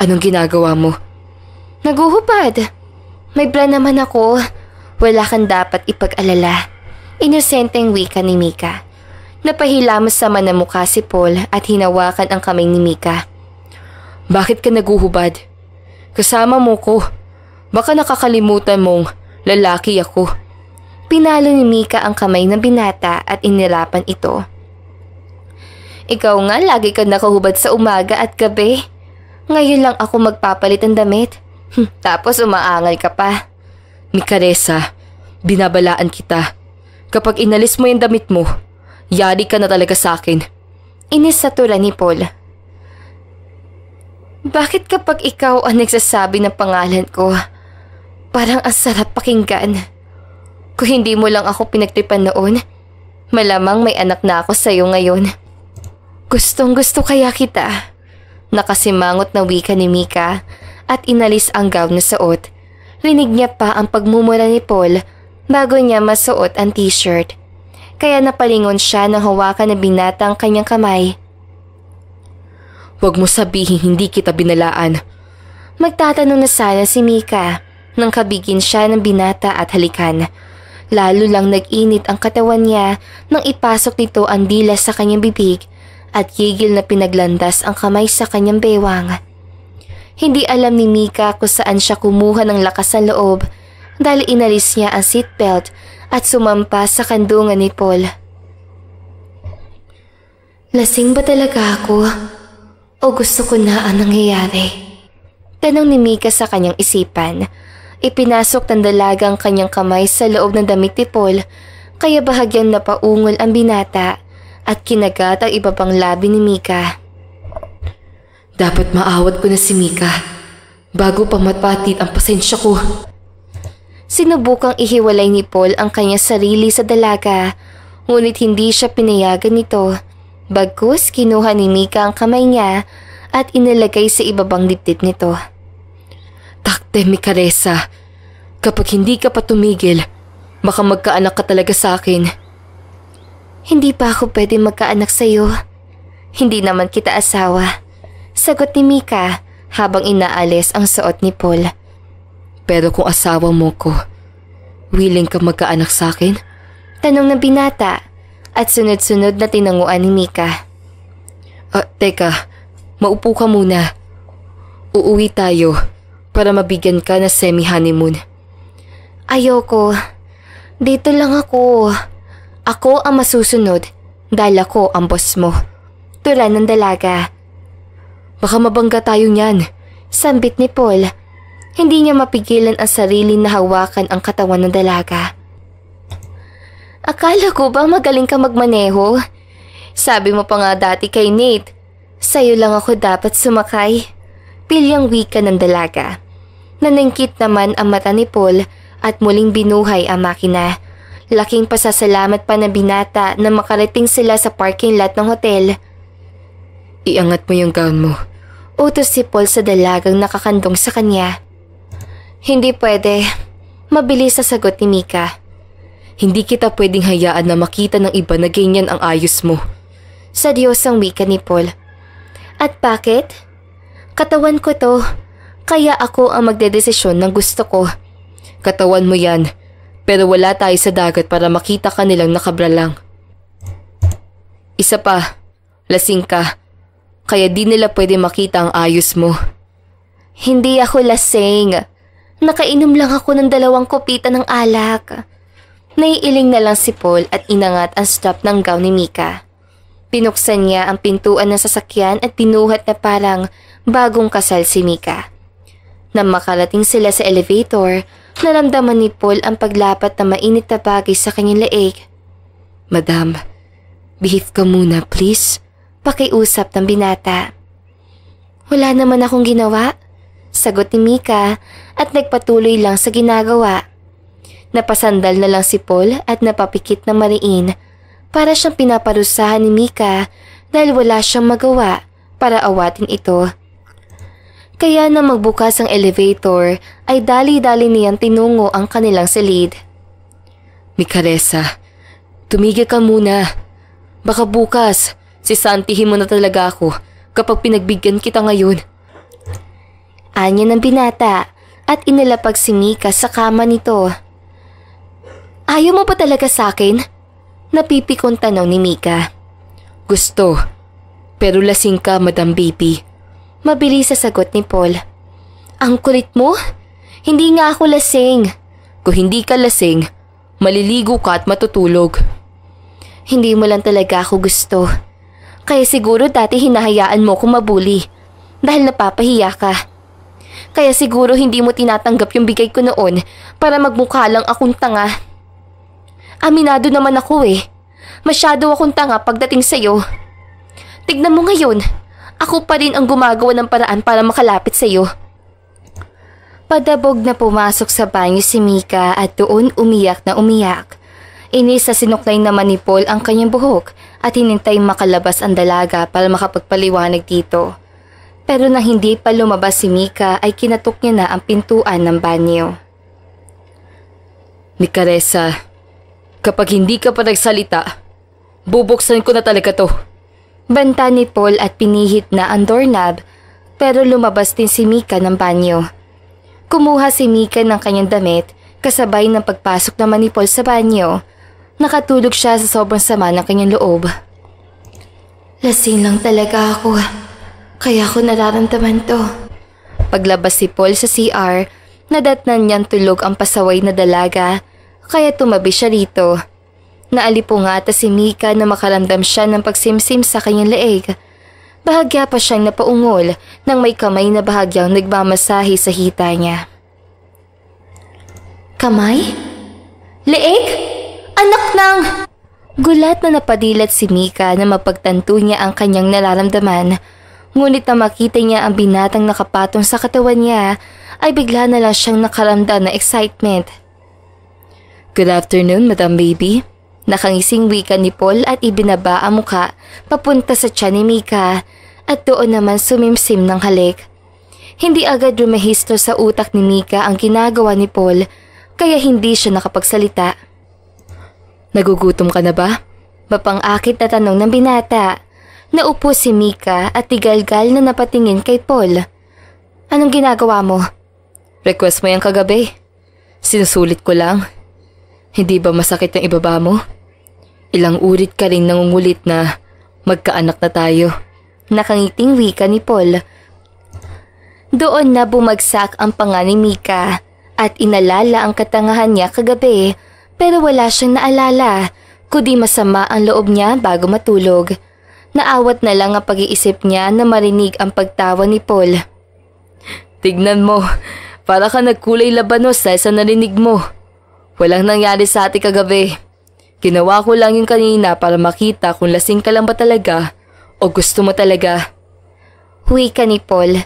Anong ginagawa mo? Naguhubad. May bra naman ako. Wala kang dapat ipag-alala. Inosenteng wika ni Mika. Napahilamos naman ng mukha si Paul at hinawakan ang kamay ni Mika. Bakit ka naguhubad? Kasama mo ko. Baka nakakalimutan mong lalaki ako. Pinalo ni Mika ang kamay ng binata at inirapan ito. Ikaw nga lagi ka nakahubad sa umaga at gabi. Ngayon lang ako magpapalit ng damit. Tapos umaangal ka pa. Mikaresa, binabalaan kita. Kapag inalis mo yung damit mo, yari ka na talaga sa akin. Inisatura ni Paul. Bakit kapag ikaw ang nagsasabi ng pangalan ko, parang ang sarap pakinggan? Kung hindi mo lang ako pinagtripan noon, malamang may anak na ako sa'yo ngayon. Gustong gusto kaya kita. Nakasimangot na wika ni Mika at inalis ang gown na suot. Rinig niya pa ang pagmumura ni Paul bago niya masuot ang t-shirt. Kaya napalingon siya nang hawakan ng binata ang kanyang kamay. Huwag mo sabihin hindi kita binalaan. Magtatanong na sana si Mika nang kabigin siya ng binata at halikan. Lalo lang nag-init ang katawan niya nang ipasok nito ang dila sa kanyang bibig at gigil na pinaglandas ang kamay sa kanyang bewang. Hindi alam ni Mika kung saan siya kumuha ng lakas ng loob dahil inalis niya ang seatbelt at sumampa sa kandungan ni Paul. Lasing ba talaga ako? O gusto ko na ang nangyayari? Tanong ni Mika sa kanyang isipan. Ipinasok ng dalaga ang kanyang kamay sa loob ng damit ni Paul kaya bahagyang napaungol ang binata at kinagat ang iba pang labi ni Mika. Dapat maawad ko na si Mika bago pa mapatit ang pasensya ko. Sinubukang ihiwalay ni Paul ang kanyang sarili sa dalaga, ngunit hindi siya pinayagan nito. Bagkus kinuha ni Mika ang kamay niya at inilagay sa ibabang dibdib nito. Takte Mikaresa, kapag hindi ka pa tumigil, baka magkaanak ka talaga sa akin. Hindi pa ako pwede magkaanak sa'yo. Hindi naman kita asawa. Sagot ni Mika habang inaalis ang suot ni Paul. Pero kung asawa mo ko, willing ka magkaanak sa akin? Tanong ng binata at sunod-sunod na tinanguan ni Mika. Teka, maupo ka muna. Uuwi tayo para mabigyan ka na semi-honeymoon. Ayoko. Dito lang ako. Ako ang masusunod dahil ako ang boss mo. Tula ng dalaga. Baka mabangga tayo niyan. Sambit ni Paul. Hindi niya mapigilan ang sarili na hawakan ang katawan ng dalaga. Akala ko ba magaling ka magmaneho? Sabi mo pa nga dati kay Nate, sa'yo lang ako dapat sumakay. Pilyang wika ng dalaga. Naningkit naman ang mata ni Paul at muling binuhay ang makina. Laking pasasalamat pa ng binata na makarating sila sa parking lot ng hotel. Iangat mo yung gown mo. Utos si Paul sa dalagang nakakandong sa kanya. Hindi pwede. Mabilis sa sagot ni Mika. Hindi kita pwedeng hayaan na makita ng iba na ganyan ang ayos mo. Sa Diyos ang wika ni Paul. At bakit? Katawan ko to. Kaya ako ang magdedesisyon ng gusto ko. Katawan mo yan. Pero wala tayo sa dagat para makita ka nilang nakabra lang. Isa pa, lasing ka. Kaya di nila pwede makita ang ayos mo. Hindi ako lasing. Nakainom lang ako ng 2 kopita ng alak. Naiiling na lang si Paul at inangat ang strap ng gown ni Mika. Pinuksan niya ang pintuan ng sasakyan at pinuhat na parang bagong kasal si Mika. Nang makarating sila sa elevator, naramdaman ni Paul ang paglapat na mainit na bagay sa kanyang leeg. Madam, behave ka muna please. Pakiusap ng binata. Wala naman akong ginawa, sagot ni Mika at nagpatuloy lang sa ginagawa. Napasandal na lang si Paul at napapikit na mariin para siyang pinaparusahan ni Mika dahil wala siyang magawa para awatin ito. Kaya na magbukas ang elevator ay dali-dali niyang tinungo ang kanilang silid. Micaresa, tumigil ka muna. Baka bukas, sisantihin mo na talaga ako kapag pinagbigyan kita ngayon. Anya ng binata at inilapag si Mika sa kama nito. Ayaw mo ba talaga sa akin? Napipikon tanong ni Mika. Gusto, pero lasing ka, Madam Baby. Mabilis sa sagot ni Paul. Ang kulit mo? Hindi nga ako lasing. Kung hindi ka lasing, maliligo ka at matutulog. Hindi mo lang talaga ako gusto. Kaya siguro dati hinahayaan mo kong mabuli dahil napapahiya ka. Kaya siguro hindi mo tinatanggap yung bigay ko noon para magmukha lang akong tanga. Aminado naman ako eh. Masyado akong tanga pagdating sa'yo. Tignan mo ngayon, ako pa rin ang gumagawa ng paraan para makalapit sa'yo. Padabog na pumasok sa banyo si Mika at doon umiyak na umiyak. Inis na sinuklay naman ni Paul ang kanyang buhok at hinintay makalabas ang dalaga para makapagpaliwanag dito. Pero nang hindi pa lumabas si Mika ay kinatok niya na ang pintuan ng banyo. Micaresa, kapag hindi ka pa nagsalita, bubuksan ko na talaga to. Banta ni Paul at pinihit na ang doorknob pero lumabas din si Mika ng banyo. Kumuha si Mika ng kanyang damit kasabay ng pagpasok naman ni Paul sa banyo. Nakatulog siya sa sobrang sama ng kanyang loob. Lasing lang talaga ako, kaya ako nararamdaman to. Paglabas si Paul sa CR, nadatnan niyang tulog ang pasaway na dalaga kaya tumabi siya rito. Naalipungata si Mika na makaramdam siya ng pagsimsim sa kanyang leeg. Bahagya pa siyang napaungol nang may kamay na bahagyang nagmamasahe sa hita niya. Kamay? Leeg? Anak ng... Gulat na napadilat si Mika na mapagtanto niya ang kanyang nararamdaman. Ngunit na makita niya ang binatang nakapatong sa katawan niya ay bigla na lang siyang nakaramdam na excitement. Good afternoon, Madam Baby. Nakangising wika ni Paul at ibinaba ang muka papunta sa tiyan ni Mika at doon naman sumimsim ng halik. Hindi agad rumehistro sa utak ni Mika ang ginagawa ni Paul kaya hindi siya nakapagsalita. Nagugutom ka na ba? Mapang-akit na tanong ng binata. Naupo si Mika at tigalgal na napatingin kay Paul. Anong ginagawa mo? Request mo yung kagabi. Sinusulit ko lang. Hindi ba masakit ang ibaba mo? Ilang ulit ka rin nangungulit na magkaanak na tayo. Nakangiting wika ni Paul. Doon na bumagsak ang panga ni Mika at inalala ang katangahan niya kagabi pero wala siyang naalala kundi masama ang loob niya bago matulog. Naawat na lang ang pag-iisip niya na marinig ang pagtawa ni Paul. Tignan mo, para ka nagkulay labanos dahil sa narinig mo. Walang nangyari sa atin kagabi. Ginawa ko lang yung kanina para makita kung lasing ka lang ba talaga o gusto mo talaga. Wika ni Paul.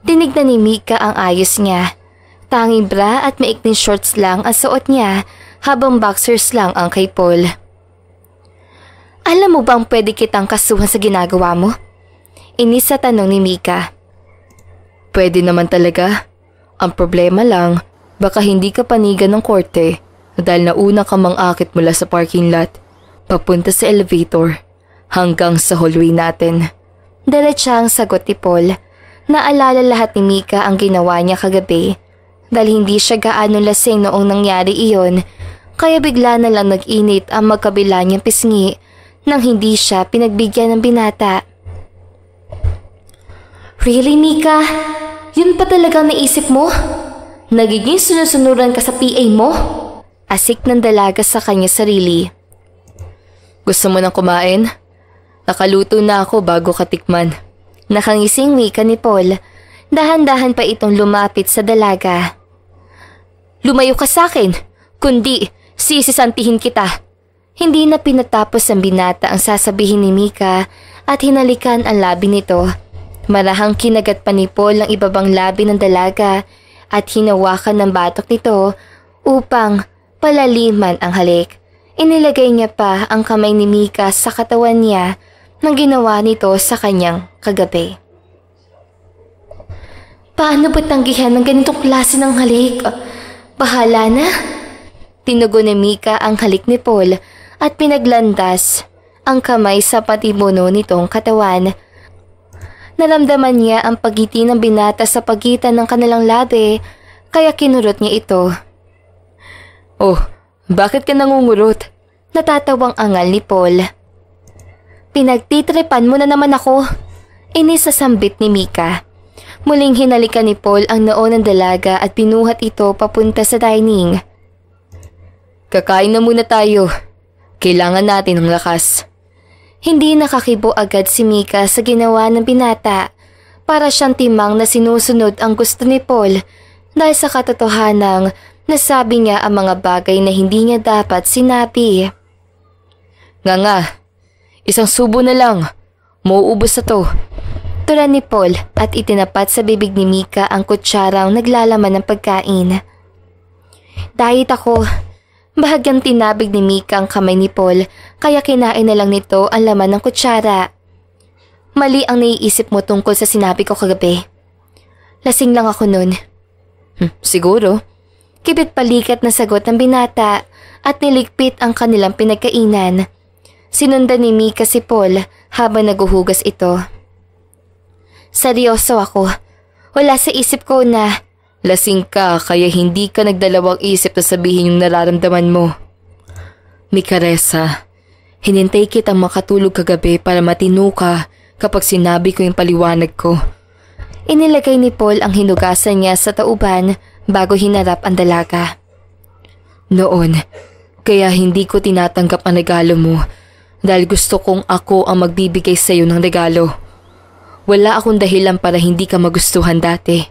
Tinignan ni Mika ang ayos niya. Tanging bra at maikling shorts lang ang suot niya habang boxers lang ang kay Paul. Alam mo bang pwede kitang kasuhan sa ginagawa mo? Inis sa tanong ni Mika. Pwede naman talaga. Ang problema lang, baka hindi ka panigan ng korte dahil nauna ka mang-akit mula sa parking lot, papunta sa elevator, hanggang sa hallway natin. Diretsang sagot ni Paul. Naalala lahat ni Mika ang ginawa niya kagabi dahil hindi siya gaano lasing noong nangyari iyon kaya bigla na lang nag-init ang magkabila niyang pisngi nang hindi siya pinagbigyan ng binata. Really, Mika? Yun pa talagang naisip mo? Nagiging sunusunuran ka sa PA mo? Asik ng dalaga sa kanya sarili. Gusto mo nang kumain? Nakaluto na ako bago katikman. Nakangising wika ni Paul. Dahan-dahan pa itong lumapit sa dalaga. Lumayo ka sa akin, kundi sisisantihin kita. Hindi na pinatapos ang binata ang sasabihin ni Mika at hinalikan ang labi nito. Marahang kinagat pa ni Paul ang ibabang labi ng dalaga at hinawakan ng batok nito upang palaliman ang halik. Inilagay niya pa ang kamay ni Mika sa katawan niya ng ginawa nito sa kanyang kagabi. Paano ba tanggihan ng ganitong klase ng halik? Bahala na. Tinugon ni Mika ang halik ni Paul at pinaglandas ang kamay sa patimuno nitong katawan. Naramdaman niya ang pagiti ng binata sa pagitan ng kanilang labi, kaya kinurot niya ito. Oh, bakit ka nangungurot? Natatawang angal ni Paul. Pinagtitripan mo na naman ako. Inisasambit ni Mika. Muling hinalikan ni Paul ang noo ng dalaga at pinuhat ito papunta sa dining. Kakain na muna tayo. Kailangan natin ng lakas. Hindi nakakibo agad si Mika sa ginawa ng binata. Para siyang timang na sinusunod ang gusto ni Paul dahil sa katotohanang nasabi niya ang mga bagay na hindi niya dapat sinabi. Nga, isang subo na lang. Mauubos na to. Tura ni Paul at itinapat sa bibig ni Mika ang kutsarang naglalaman ng pagkain. Diet ako. Bahagyang tinabig ni Mika ang kamay ni Paul kaya kinain na lang nito ang laman ng kutsara. Mali ang naiisip mo tungkol sa sinabi ko kagabi. Lasing lang ako nun. Siguro. Kibit palikat na sagot ng binata at niligpit ang kanilang pinagkainan. Sinundan ni Mika si Paul habang naguhugas ito. Seryoso ako. Wala sa isip ko na lasing ka kaya hindi ka nagdalawang isip na sabihin yung nararamdaman mo. Mika Ressa, hinintay kitang makatulog kagabi para matino ka kapag sinabi ko yung paliwanag ko. Inilagay ni Paul ang hinugasan niya sa tauban bago hinarap ang dalaga. Noon, kaya hindi ko tinatanggap ang regalo mo dahil gusto kong ako ang magbibigay sa iyo ng regalo. Wala akong dahilan para hindi ka magustuhan dati.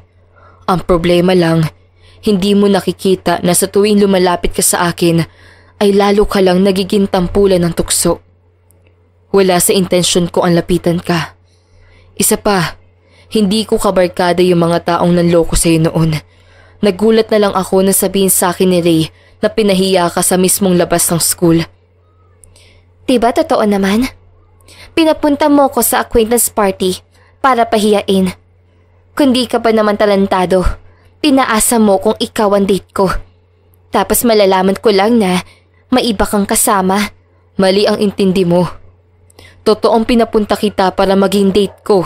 Ang problema lang, hindi mo nakikita na sa tuwing lumalapit ka sa akin ay lalo ka lang nagiging tampulan ng tukso. Wala sa intensyon ko ang lapitan ka. Isa pa, hindi ko kabarkada yung mga taong nanloko sa'yo noon. Nagulat na lang ako na sabihin sa akin ni Ray na pinahiya ka sa mismong labas ng school. Diba totoo naman? Pinapunta mo ko sa acquaintance party para pahiyain. Kundi ka pa naman talentado, pinaasa mo kung ikaw ang date ko. Tapos malalaman ko lang na may iba kang kasama. Mali ang intindi mo. Totoong pinapunta kita para maging date ko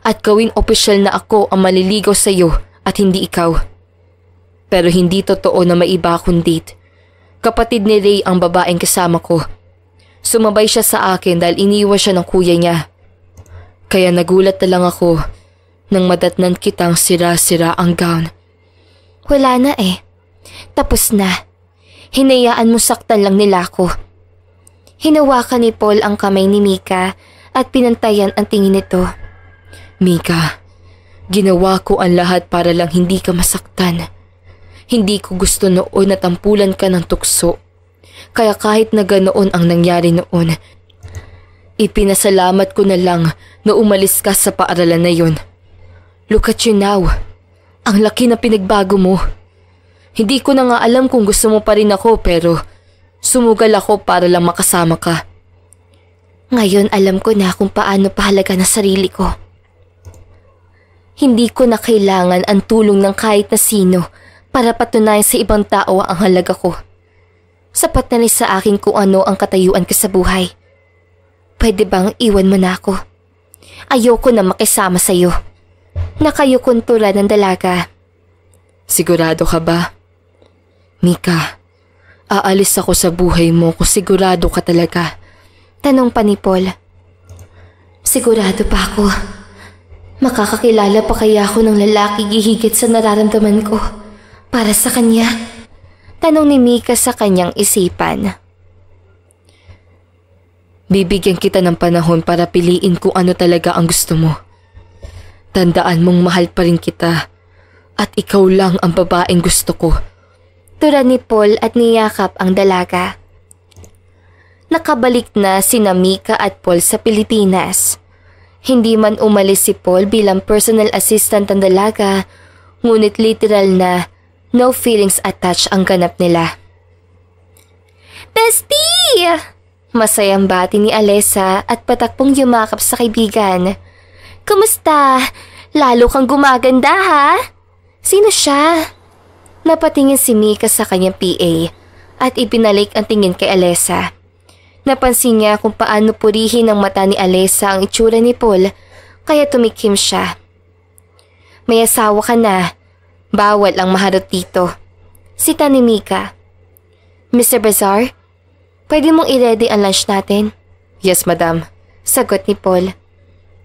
at gawing opisyal na ako ang maliligaw sa iyo at hindi ikaw. Pero hindi totoo na may iba akong date. Kapatid ni Ray ang babaeng kasama ko. Sumabay siya sa akin dahil iniwan siya ng kuya niya. Kaya nagulat na lang ako nang madatnan kitang sira-sira ang gown. Wala na eh. Tapos na. Hinayaan mo saktan lang nila ako. Hinawakan ni Paul ang kamay ni Mika at pinantayan ang tingin nito. Mika, ginawa ko ang lahat para lang hindi ka masaktan. Hindi ko gusto noon na tampulan ka ng tukso. Kaya kahit na ganoon ang nangyari noon, ipinasalamat ko na lang na umalis ka sa paaralan na yon. Look at you now. Ang laki na pinagbago mo. Hindi ko na nga alam kung gusto mo pa rin ako pero sumugal ako para lang makasama ka. Ngayon alam ko na kung paano pahalaga ng sarili ko. Hindi ko na kailangan ang tulong ng kahit na sino para patunayan sa ibang tao ang halaga ko. Sapat na rin sa akin kung ano ang katayuan ko sa buhay. Pwede bang iwan mo na ako? Ayoko na makisama sa'yo. Nakayukuntura ng dalaga. Sigurado ka ba? Mika, aalis ako sa buhay mo kung sigurado ka talaga. Tanong pa ni Paul. Sigurado pa ako. Makakakilala pa kaya ako ng lalaki gihigit sa nararamdaman ko para sa kanya? Tanong ni Mika sa kanyang isipan. Bibigyan kita ng panahon para piliin kung ano talaga ang gusto mo. Tandaan mong mahal pa rin kita at ikaw lang ang babaeng gusto ko. Tura ni Paul at niyakap ang dalaga. Nakabalik na sina Mika at Paul sa Pilipinas. Hindi man umalis si Paul bilang personal assistant ng dalaga, ngunit literal na no feelings attached ang ganap nila. Bestie! Masayang bati ni Alessa at patakpong yumakap sa kaibigan. Kumusta? Lalo kang gumaganda ha? Sino siya? Napatingin si Mika sa kanyang PA at ibinalik ang tingin kay Alessa. Napansin niya kung paano purihin ng mata ni Alessa ang itsura ni Paul kaya tumikim siya. May asawa ka na. Bawal ang maharot dito. Sita ni Mika. Mr. Bazar, pwede mong i-ready ang lunch natin? Yes, madam. Sagot ni Paul.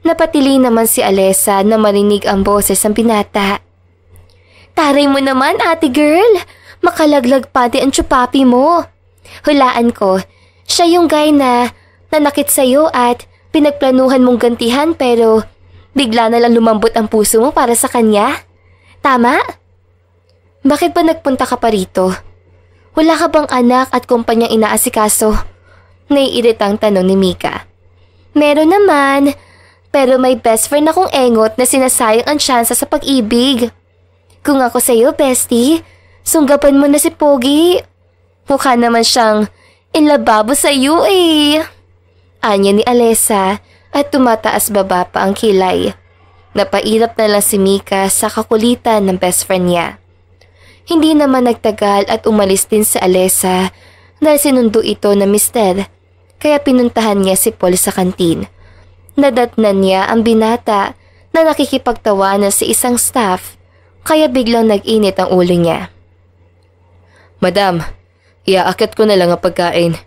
Napatili naman si Alessa na marinig ang boses ng binata. Taray mo naman, ate girl. Makalaglag pati ang tsupapi mo. Hulaan ko, siya yung guy na nanakit sa'yo at pinagplanuhan mong gantihan pero bigla na lang lumambot ang puso mo para sa kanya. Tama? Bakit ba nagpunta ka pa rito? Wala ka bang anak at kumpanyang inaasikaso? Naiiritang tanong ni Mika. Meron naman, pero may best friend akong engot na sinasayang ang tsansa sa pag-ibig. Kung ako sa'yo, bestie, sunggapan mo na si Pogi. Mukha naman siyang inlababo sa'yo eh. Anya ni Alessa at tumataas baba pa ang kilay. Napairap na lang si Mika sa kakulitan ng best friend niya. Hindi naman nagtagal at umalis din si Alessa dahil sinundo ito na mister, kaya pinuntahan niya si Paul sa kantin. Nadatnan niya ang binata na nakikipagtawanan sa isang staff, kaya biglang nag-init ang ulo niya. Madam, iaakit ko na lang ang pagkain.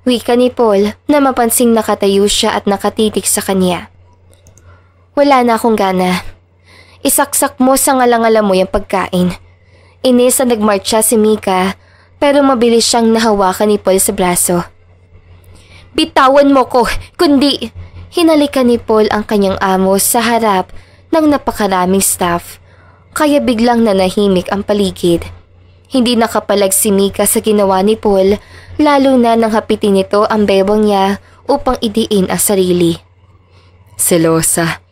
Wika ni Paul na mapansing nakatayo siya at nakatitig sa kanya. Wala na akong gana. Isaksak mo sa ngalangala mo yung pagkain. Inis na nagmarcha si Mika pero mabilis siyang nahawakan ni Paul sa braso. Bitawan mo ko, kundi hinalikan ni Paul ang kanyang amo sa harap ng napakaraming staff, kaya biglang nanahimik ang paligid. Hindi nakapalag si Mika sa ginawa ni Paul, lalo na nang hapitin nito ang bebong niya upang idiin ang sarili. Selosa.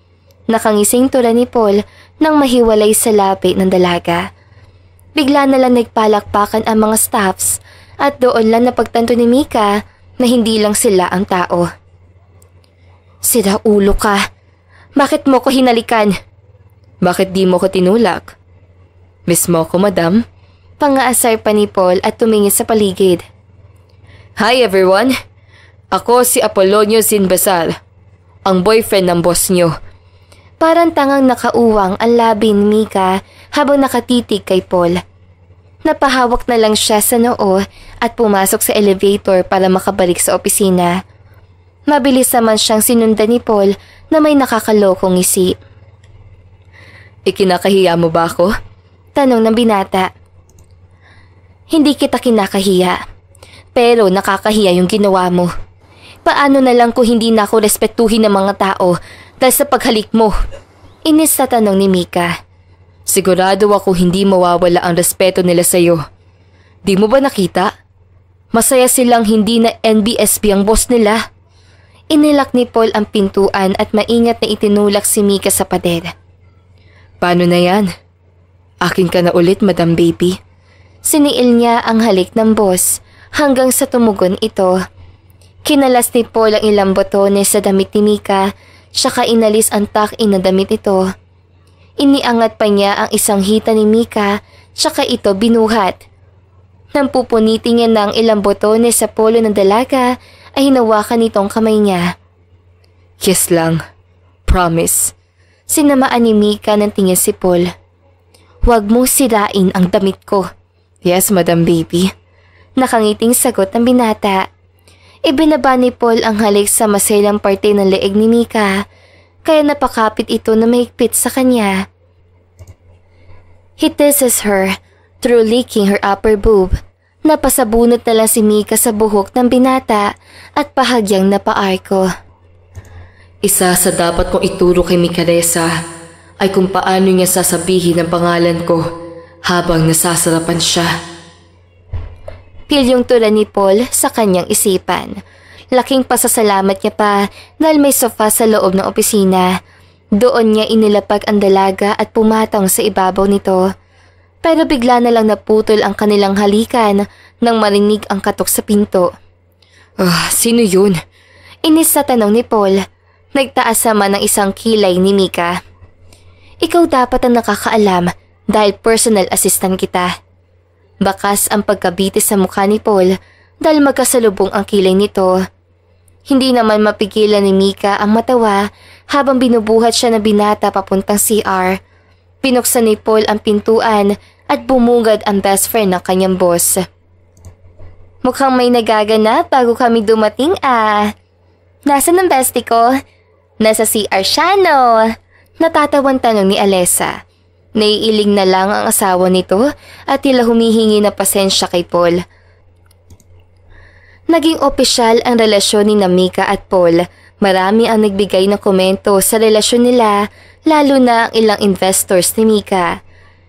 Nakangising tura ni Paul nang mahiwalay sa lapi ng dalaga. Bigla na lang nagpalakpakan ang mga staffs at doon lang napagtanto ni Mika na hindi lang sila ang tao. Sira ulo ka. Bakit mo ko hinalikan? Bakit di mo ko tinulak? Miss mo ko, madam? Pangaasar pa ni Paul at tumingin sa paligid. Hi everyone! Ako si Apolonio Zinbasal, ang boyfriend ng boss nyo. Parang tangang nakauwang ang labi ni Mika habang nakatitig kay Paul. Napahawak na lang siya sa noo at pumasok sa elevator para makabalik sa opisina. Mabilis naman siyang sinundan ni Paul na may nakakalokong ngisi. Ikinakahiya mo ba ako? Tanong ng binata. Hindi kita kinakahiya, pero nakakahiya yung ginawa mo. Paano na lang kung hindi na ako respetuhin ng mga tao dahil sa paghalik mo? Inis na tanong ni Mika. Sigurado ako hindi mawawala ang respeto nila sa'yo. Di mo ba nakita? Masaya silang hindi na NBSP ang boss nila. Inilak ni Paul ang pintuan at maingat na itinulak si Mika sa pader. Paano na yan? Akin ka na ulit, Madam Baby. Siniil niya ang halik ng boss hanggang sa tumugon ito. Kinalas ni Paul ang ilang botones sa damit ni Mika, saka inalis ang tuck-in na damit ito. Iniangat pa niya ang isang hita ni Mika, saka ito binuhat. Nang pupunitin niya ng ilang botones sa polo ng dalaga, ay hinawakan nitong kamay niya. Yes lang. Promise. Sinamaan ni Mika ng tingin si Paul. Huwag mo sirain ang damit ko. Yes, Madam Baby. Nakangiting sagot ng binata. Ibinaba ni Paul ang halik sa maselang parte ng leeg ni Mika, kaya napakapit ito na mahigpit sa kanya. He teases her through licking her upper boob. Napasabunot na lang si Mika sa buhok ng binata at pahagyang napaarko. Isa sa dapat kong ituro kay Micaresa ay kung paano niya sasabihin ang pangalan ko habang nasasarapan siya. Pilyong tula ni Paul sa kanyang isipan. Laking pasasalamat niya pa dahil may sofa sa loob ng opisina. Doon niya inilapag ang dalaga at pumatong sa ibabaw nito. Pero bigla na lang naputol ang kanilang halikan nang marinig ang katok sa pinto. Sino yun? Inis sa tanong ni Paul. Nagtaas naman ng isang kilay ni Mika. Ikaw dapat ang nakakaalam dahil personal assistant kita. Bakas ang pagkabitis sa mukha ni Paul dahil magkasalubong ang kilay nito. Hindi naman mapigilan ni Mika ang matawa habang binubuhat siya ng binata papuntang CR. Pinuksan ni Paul ang pintuan at bumungad ang best friend ng kanyang boss. Mukhang may nagaganap bago kami dumating Nasaan ang bestie ko? Nasa CR siya, no? Natatawan tanong ni Alessa. Naiiling na lang ang asawa nito at tila humihingi na pasensya kay Paul. Naging opisyal ang relasyon ni Mika at Paul. Marami ang nagbigay ng komento sa relasyon nila, lalo na ang ilang investors ni Mika.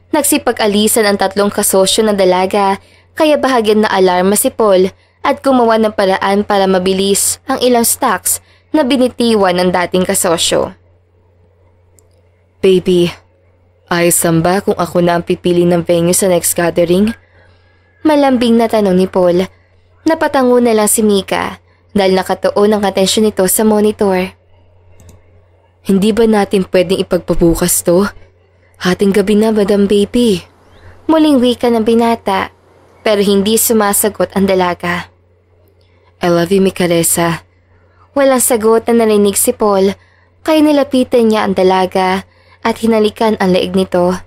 Nagsipag-alisan ang 3 kasosyo ng dalaga, kaya bahagyan na alarma si Paul at gumawa ng paraan para mabilis ang ilang stocks na binitiwan ng dating kasosyo. Baby, ayos ba kung ako na ang pipili ng venue sa next gathering? Malambing na tanong ni Paul. Napatango na lang si Mika dahil nakatuon ang atensyon nito sa monitor. Hindi ba natin pwedeng ipagpabukas to? Hating gabi na, Madam Baby. Muling wika ng binata, pero hindi sumasagot ang dalaga. I love you, Micaresa. Walang sagot na narinig si Paul, kaya nilapitan niya ang dalaga at hinalikan ang leeg nito.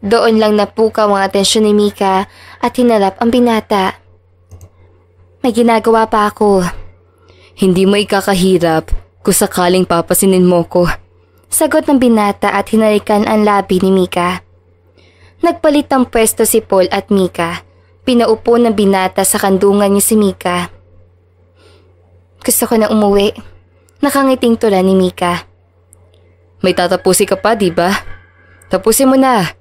Doon lang napukaw ang atensyon ni Mika at hinarap ang binata. May ginagawa pa ako. Hindi mo ikakahirap kung sakaling papasinin mo ko. Sagot ng binata at hinalikan ang labi ni Mika. Nagpalit ng pwesto si Paul at Mika. Pinaupo ng binata sa kandungan niya si Mika. Gusto ko na umuwi. Nakangiting tula ni Mika. May tatapusin ka pa, diba? Tapusin mo na.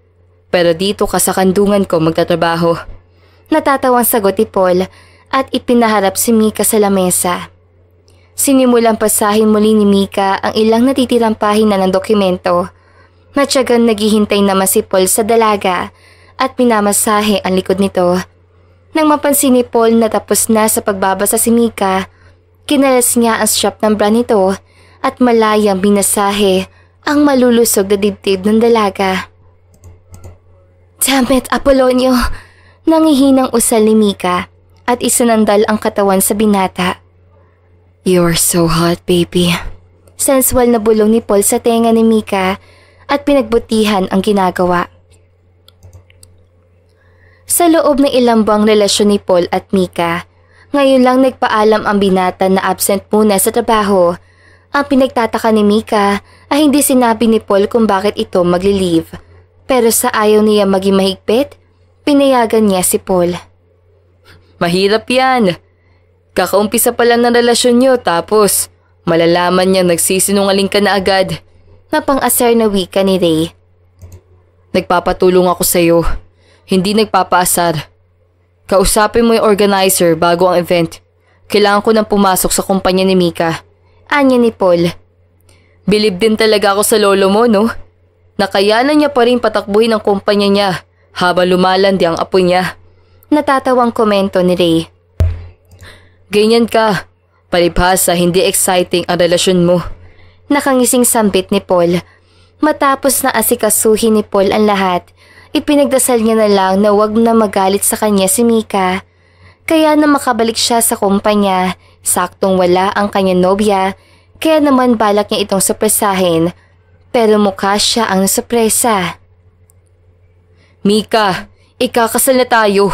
Pero dito ka sa kandungan ko magtatrabaho. Natatawang sagot ni Paul at ipinaharap si Mika sa lamesa. Sinimulang pasahin muli ni Mika ang ilang natitirang pahina ng dokumento. Matyagang naghihintay naman si Paul sa dalaga at pinamasahe ang likod nito. Nang mapansin ni Paul na tapos na sa pagbabasa si Mika, kinalas niya ang strap ng bra nito at malayang binasahe ang malulusog na dibdib ng dalaga. Damn it, Apolonio! Nangihinang usal ni Mika at isinandal ang katawan sa binata. You're so hot, baby. Sensual na bulong ni Paul sa tenga ni Mika at pinagbutihan ang ginagawa. Sa loob ng ilang buwang relasyon ni Paul at Mika, ngayon lang nagpaalam ang binata na absent muna sa trabaho. Ang pinagtataka ni Mika ay hindi sinabi ni Paul kung bakit ito magli-leave. Pero sa ayaw niya maging mahigpit, pinayagan niya si Paul. Mahirap yan. Kakaumpisa pa lang ng relasyon niyo tapos malalaman niya nagsisinungaling ka na agad. Napang-asar na wika ni Ray. Nagpapatulong ako sa iyo. Hindi nagpapaasar. Kausapin mo yung organizer bago ang event. Kailangan ko nang pumasok sa kumpanya ni Mika. Anya ni Paul. Bilib din talaga ako sa lolo mo, no? Nakayanan niya pa rin patakbuhin ang kumpanya niya habang lumalandi ang apo niya. Natatawang komento ni Ray. Ganyan ka. Palibhasa hindi exciting ang relasyon mo. Nakangising sambit ni Paul. Matapos na asikasuhin ni Paul ang lahat, ipinagdasal niya na lang na wag na magalit sa kanya si Mika. Kaya na makabalik siya sa kumpanya, saktong wala ang kanyang nobya, kaya naman balak niya itong sorpresahin. Pero mukha siya ang sorpresa. Mika, ikakasal na tayo.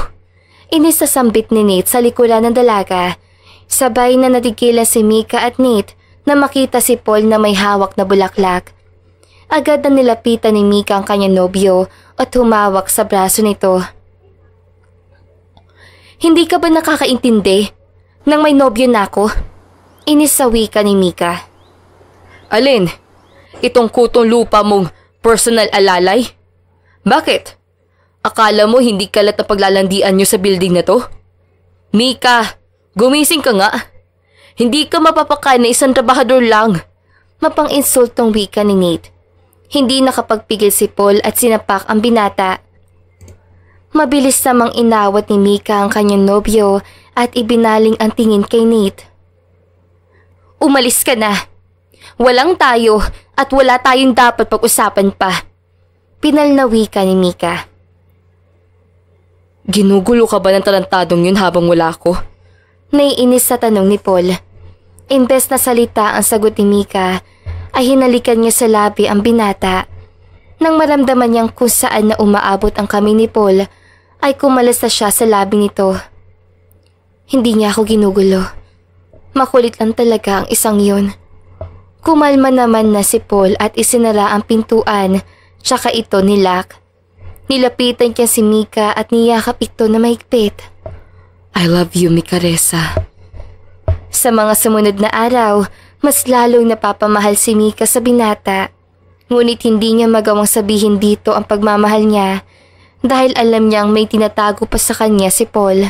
Inis sa sambit ni Nate sa likuran ng dalaga. Sabay na natigila si Mika at Nate na makita si Paul na may hawak na bulaklak. Agad na nilapitan ni Mika ang kanyang nobyo at humawak sa braso nito. Hindi ka ba nakakaintindi nang may nobyo na ako? Inis sa wika ni Mika. Alin? Itong kutong lupa mong personal alalay? Bakit? Akala mo hindi kalat na paglalandian nyo sa building na to? Mika, gumising ka nga. Hindi ka mapapakain na isang trabahador lang. Mapang-insultong wika ni Nate. Hindi nakapagpigil si Paul at sinapak ang binata. Mabilis namang inawat ni Mika ang kanyang nobyo at ibinaling ang tingin kay Nate. Umalis ka na. Walang tayo at wala tayong dapat pag-usapan pa. Pinalnawi ka ni Mika. Ginugulo ka ba ng tarantadong yun habang wala ako? Naiinis sa tanong ni Paul. Imbes na salita ang sagot ni Mika, ay hinalikan niya sa labi ang binata. Nang maramdaman niyang kung saan na umaabot ang kamay ni Paul, ay kumalas na siya sa labi nito. Hindi niya ako ginugulo. Makulit lang talaga ang isang yun. Kumalma naman na si Paul at isinara ang pintuan, tsaka ito nilak. Nilapitan niya si Mika at niyakap ito na mahigpit. I love you, Micaresa. Sa mga sumunod na araw, mas lalong napapamahal si Mika sa binata. Ngunit hindi niya magawang sabihin dito ang pagmamahal niya dahil alam niyang may tinatago pa sa kanya si Paul.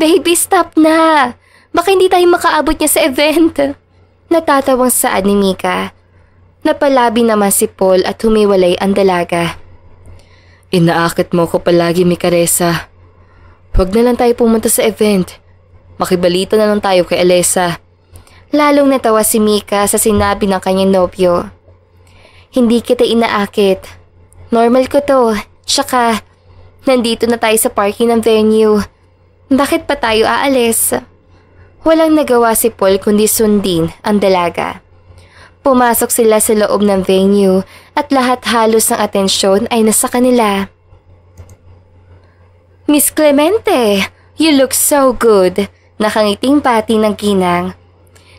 Baby, stop na! Baka hindi tayo makaabot niya sa event. Natatawang saan ni Mika. Napalabi naman si Paul at humiwalay ang dalaga. Inaakit mo ko palagi, Micaresa. Huwag na lang tayo pumunta sa event. Makibalita na lang tayo kay Alessa. Lalong natawa si Mika sa sinabi ng kanyang nobyo. Hindi kita inaakit. Normal ko to. Tsaka, nandito na tayo sa parking ng venue. Bakit pa tayo aalis? Walang nagawa si Paul kundi sundin ang dalaga. Pumasok sila sa loob ng venue at lahat halos ng atensyon ay nasa kanila. Miss Clemente, you look so good. Nakangiting pati ng ginang.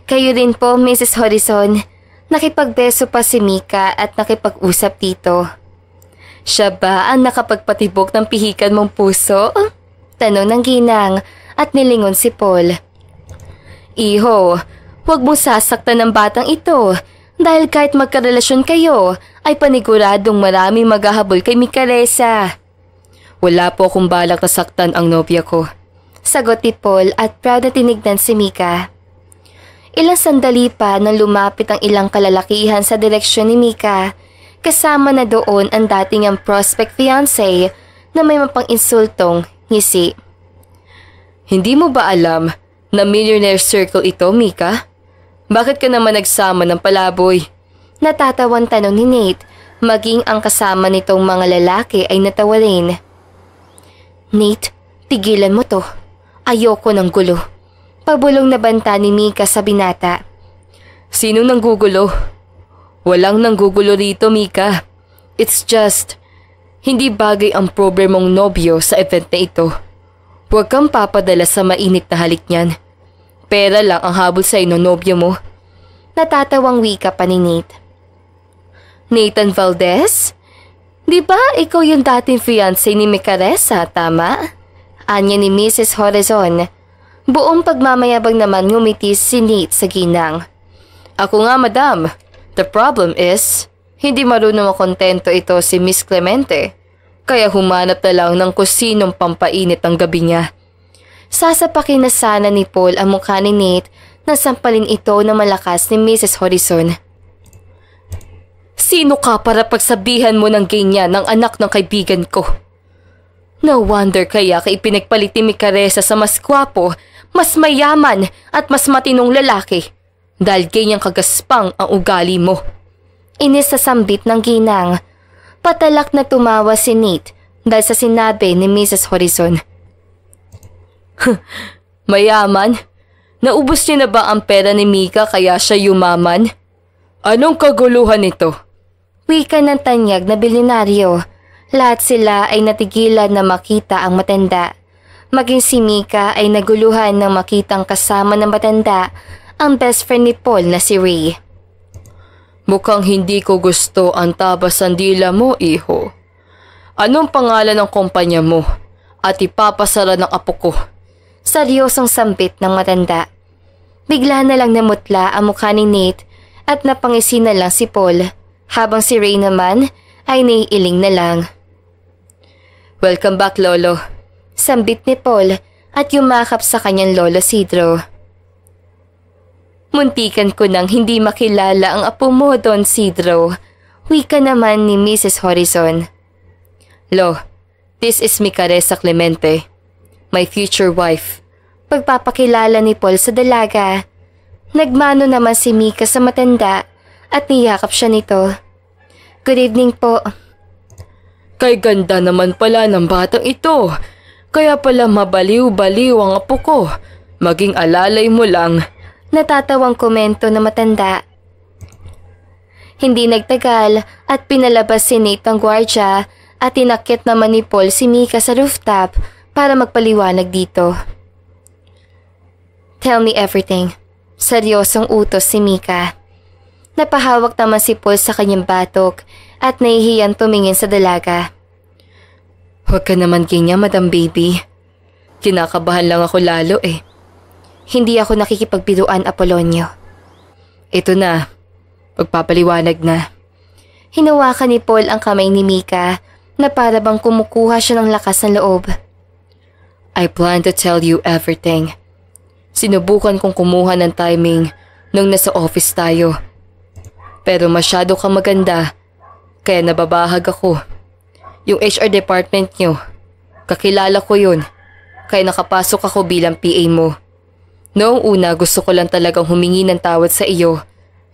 Kayo din po, Mrs. Horizon. Nakipagbeso pa si Mika at nakipag-usap dito. Siya ba ang nakapagpatibok ng pihikan mong puso? Tanong ng ginang at nilingon si Paul. Iho, huwag mo sasaktan ng batang ito dahil kahit magkarelasyon kayo ay paniguradong maraming maghahabol kay Micaresa. Wala po akong balak na saktan ang nobya ko. Sagot ni Paul at proud na tinignan si Mika. Ilang sandali pa nang lumapit ang ilang kalalakihan sa direksyon ni Mika. Kasama na doon ang dating ang prospect fiancé na may mapang-insultong ngisi. Hindi mo ba alam na millionaire circle ito, Mika? Bakit ka naman nagsama ng palaboy? Natatawan tanong ni Nate, maging ang kasama nitong mga lalaki ay natawa rin. Nate, tigilan mo to. Ayoko ng gulo. Pabulong na banta ni Mika sa binata. Sino nang gugulo? Walang nanggugulo rito, Mika. It's just, hindi bagay ang problemong nobyo sa event na ito. Huwag kang papadala sa mainit na halik niyan. Pera lang ang habol sa ino nobyo mo. Natatawang wika pa ni Nate. Nathan Valdez? Di ba ikaw yung dating fiancé ni Micaresa, tama? Anya ni Mrs. Horizon. Buong pagmamayabang naman ngumiti si Nate sa ginang. Ako nga, madam. The problem is, hindi marunong makontento ito si Miss Clemente. Kaya humanap na lang ng kusinong pampainit ang gabi niya. Sasapakin na sana ni Paul ang mukha ni Nate na sampalin ito na malakas ni Mrs. Horizon. Sino ka para pagsabihan mo ng ganyan ng anak ng kaibigan ko? No wonder kaya ipinagpalit ni Micaresa sa mas gwapo, mas mayaman at mas matinong lalaki. Dahil ganyang kagaspang ang ugali mo. Inis sa sambit ng ginang. Patalak na tumawa si Nate dahil sa sinabi ni Mrs. Horizon. Mayaman? Naubos niya na ba ang pera ni Mika kaya siya yumaman? Anong kaguluhan ito? Wika ng tanyag na bilyonaryo. Lahat sila ay natigilan na makita ang matanda. Maging si Mika ay naguluhan nang makitang kasama ng matanda ang best friend ni Paul na si Ray. Mukhang hindi ko gusto ang tabas ng dila mo, iho. Anong pangalan ng kumpanya mo? At ipapasara ng apo ko. Seryosong sambit ng matanda. Bigla na lang namutla ang mukha ni Nate at napangisi na lang si Paul, habang si Ray naman ay naiiling na lang. Welcome back, Lolo. Sambit ni Paul at yumakap sa kanyang lolo Sidro. Muntikan ko nang hindi makilala ang apo mo, Don Sidro. Wika naman ni Mrs. Horizon. Lo, this is Micaresa Clemente. my future wife. Pagpapakilala ni Paul sa dalaga. Nagmano naman si Mika sa matanda at niyakap siya nito. Good evening po. Kay ganda naman pala ng batang ito. Kaya pala mabaliw-baliw ang apo ko. Maging alalay mo lang. Natatawang komento na matanda. Hindi nagtagal at pinalabas si Nate ng gwardya at inakyat naman ni Paul si Mika sa rooftop para magpaliwanag dito. Tell me everything. Seryosong utos si Mika. Napahawak naman si Paul sa kanyang batok at nahihiyang tumingin sa dalaga. Huwag ka naman ganyan, Madam Baby. Kinakabahan lang ako lalo eh. Hindi ako nakikipagbiruan, Apolonio. Ito na. Magpapaliwanag na. Hinawakan ni Paul ang kamay ni Mika na para bang kumukuha siya ng lakas ng loob. I plan to tell you everything. Sinubukan kong kumuha ng timing nung nasa office tayo. Pero masyado kang maganda, kaya nababahag ako. Yung HR department nyo, kakilala ko yun, kaya nakapasok ako bilang PA mo. Noong una gusto ko lang talagang humingi ng tawad sa iyo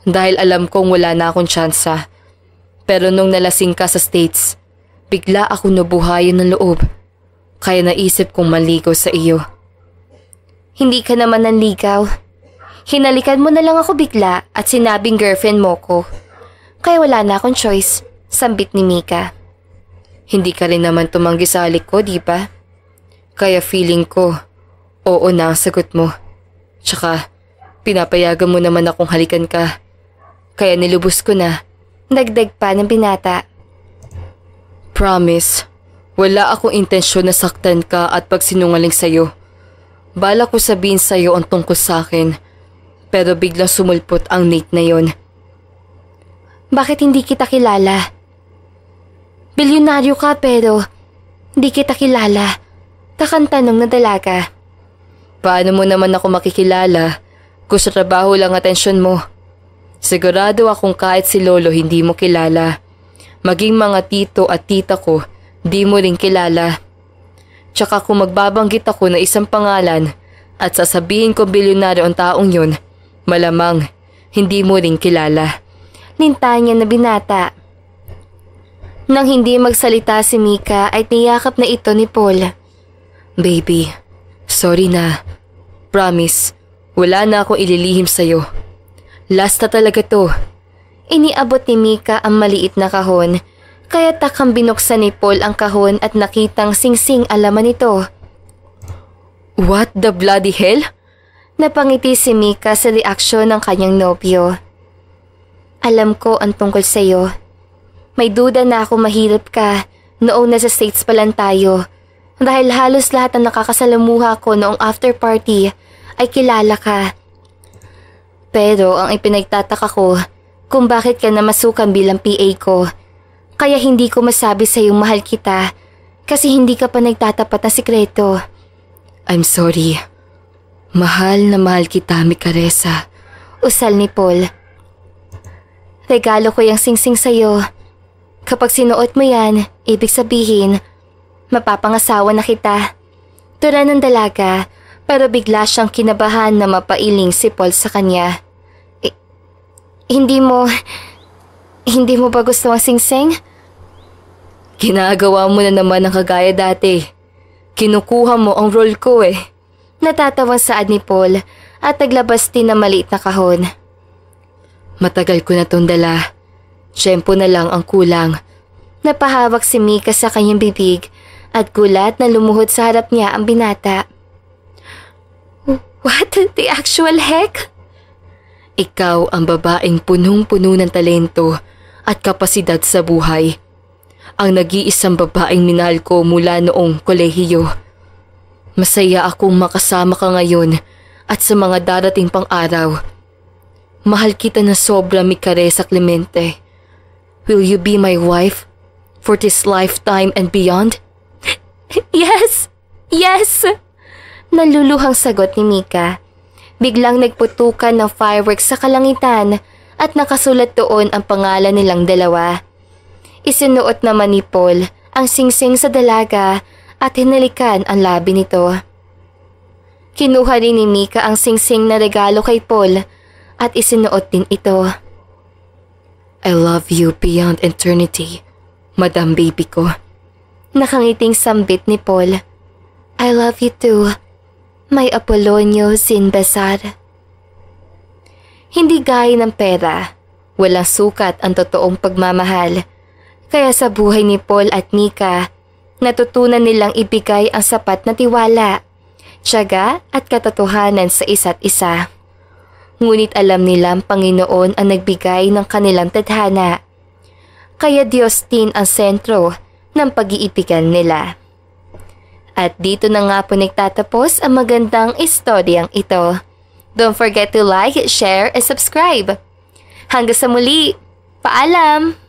dahil alam kong wala na akong tsansa. Pero nung nalasing ka sa States, bigla ako nabuhayan ng loob, kaya naisip kong maligaw sa iyo. Hindi ka naman nanligaw. Hinalikan mo na lang ako bigla at sinabing girlfriend mo ko. Kaya wala na akong choice, sambit ni Mika. Hindi ka rin naman tumanggi sa halik ko, di ba? Kaya feeling ko, oo na ang sagot mo. Tsaka, pinapayagan mo naman akong halikan ka. Kaya nilubos ko na. Dagdag pa ng binata. Promise, wala akong intensyon na saktan ka at pagsinungaling sa'yo. Bala ko sabihin sa'yo ang tungkol sa akin, pero biglang sumulpot ang Nate na yon. Bakit hindi kita kilala? Bilyonaryo ka pero hindi kita kilala. Takang tanong na dalaga. Paano mo naman ako makikilala kung sa trabaho lang atensyon mo? Sigurado akong kahit si Lolo hindi mo kilala. Maging mga tito at tita ko, di mo rin kilala. Tsaka kung magbabanggit ako na isang pangalan at sasabihin ko bilyonaryo ang taong yun, malamang hindi mo rin kilala. Linta niya na binata. Nang hindi magsalita si Mika ay niyakap na ito ni Paul. Baby, sorry na. Promise, wala na akong ililihim sa'yo. Last na talaga to. Iniabot ni Mika ang maliit na kahon. Kaya takang binuksan ni Paul ang kahon at nakitang singsing alaman nito. What the bloody hell? Napangiti si Mika sa reaksyon ng kanyang nobyo. Alam ko ang tungkol sa'yo. May duda na ako mahirap ka noong nasa States pa lang tayo. Dahil halos lahat ng nakakasalamuha ko noong after party ay kilala ka. Pero ang ipinagtataka ko kung bakit ka namasukan bilang PA ko. Kaya hindi ko masabi sa iyong mahal kita kasi hindi ka pa nagtatapat na sikreto. I'm sorry. Mahal na mahal kita, Micaresa. Usal ni Paul. Regalo ko yung singsing sa'yo. Kapag sinuot mo yan, ibig sabihin, mapapangasawa na kita. Tura ng dalaga, pero bigla siyang kinabahan na mapailing si Paul sa kanya. Hindi mo ba gusto ang singsing? Ginagawa mo na naman ang kagaya dati. Kinukuha mo ang role ko eh. Natatawang saad ni Paul at naglabas din ng maliit na kahon. Matagal ko na tong dala. Tiyempo na lang ang kulang. Napahawak si Mika sa kanyang bibig at gulat na lumuhod sa harap niya ang binata. What the actual heck? Ikaw ang babaeng punong-puno ng talento at kapasidad sa buhay. Ang nag-iisang babaeng minahal ko mula noong kolehiyo. Masaya akong makasama ka ngayon at sa mga darating pang araw. Mahal kita na sobra, Micaresa Clemente. Will you be my wife for this lifetime and beyond? Yes! Yes! Naluluhang sagot ni Mika. Biglang nagputukan ng fireworks sa kalangitan at nakasulat doon ang pangalan nilang dalawa. Isinuot naman ni Paul ang singsing sa dalaga at hinalikan ang labi nito. Kinuha rin ni Mika ang singsing na regalo kay Paul at isinuot din ito. I love you beyond eternity, Madam Baby ko. Nakangiting sambit ni Paul. I love you too, my Apollonio Sinbasar. Hindi gaya ng pera, walang sukat ang totoong pagmamahal. Kaya sa buhay ni Paul at Mika, natutunan nilang ibigay ang sapat na tiwala, tiyaga at katotohanan sa isa't isa. Ngunit alam nilang Panginoon ang nagbigay ng kanilang tadhana. Kaya Diyos din ang sentro ng pag-iibigan nila. At dito na nga po nagtatapos ang magandang istoryang ito. Don't forget to like, share, and subscribe. Hanggang sa muli, paalam!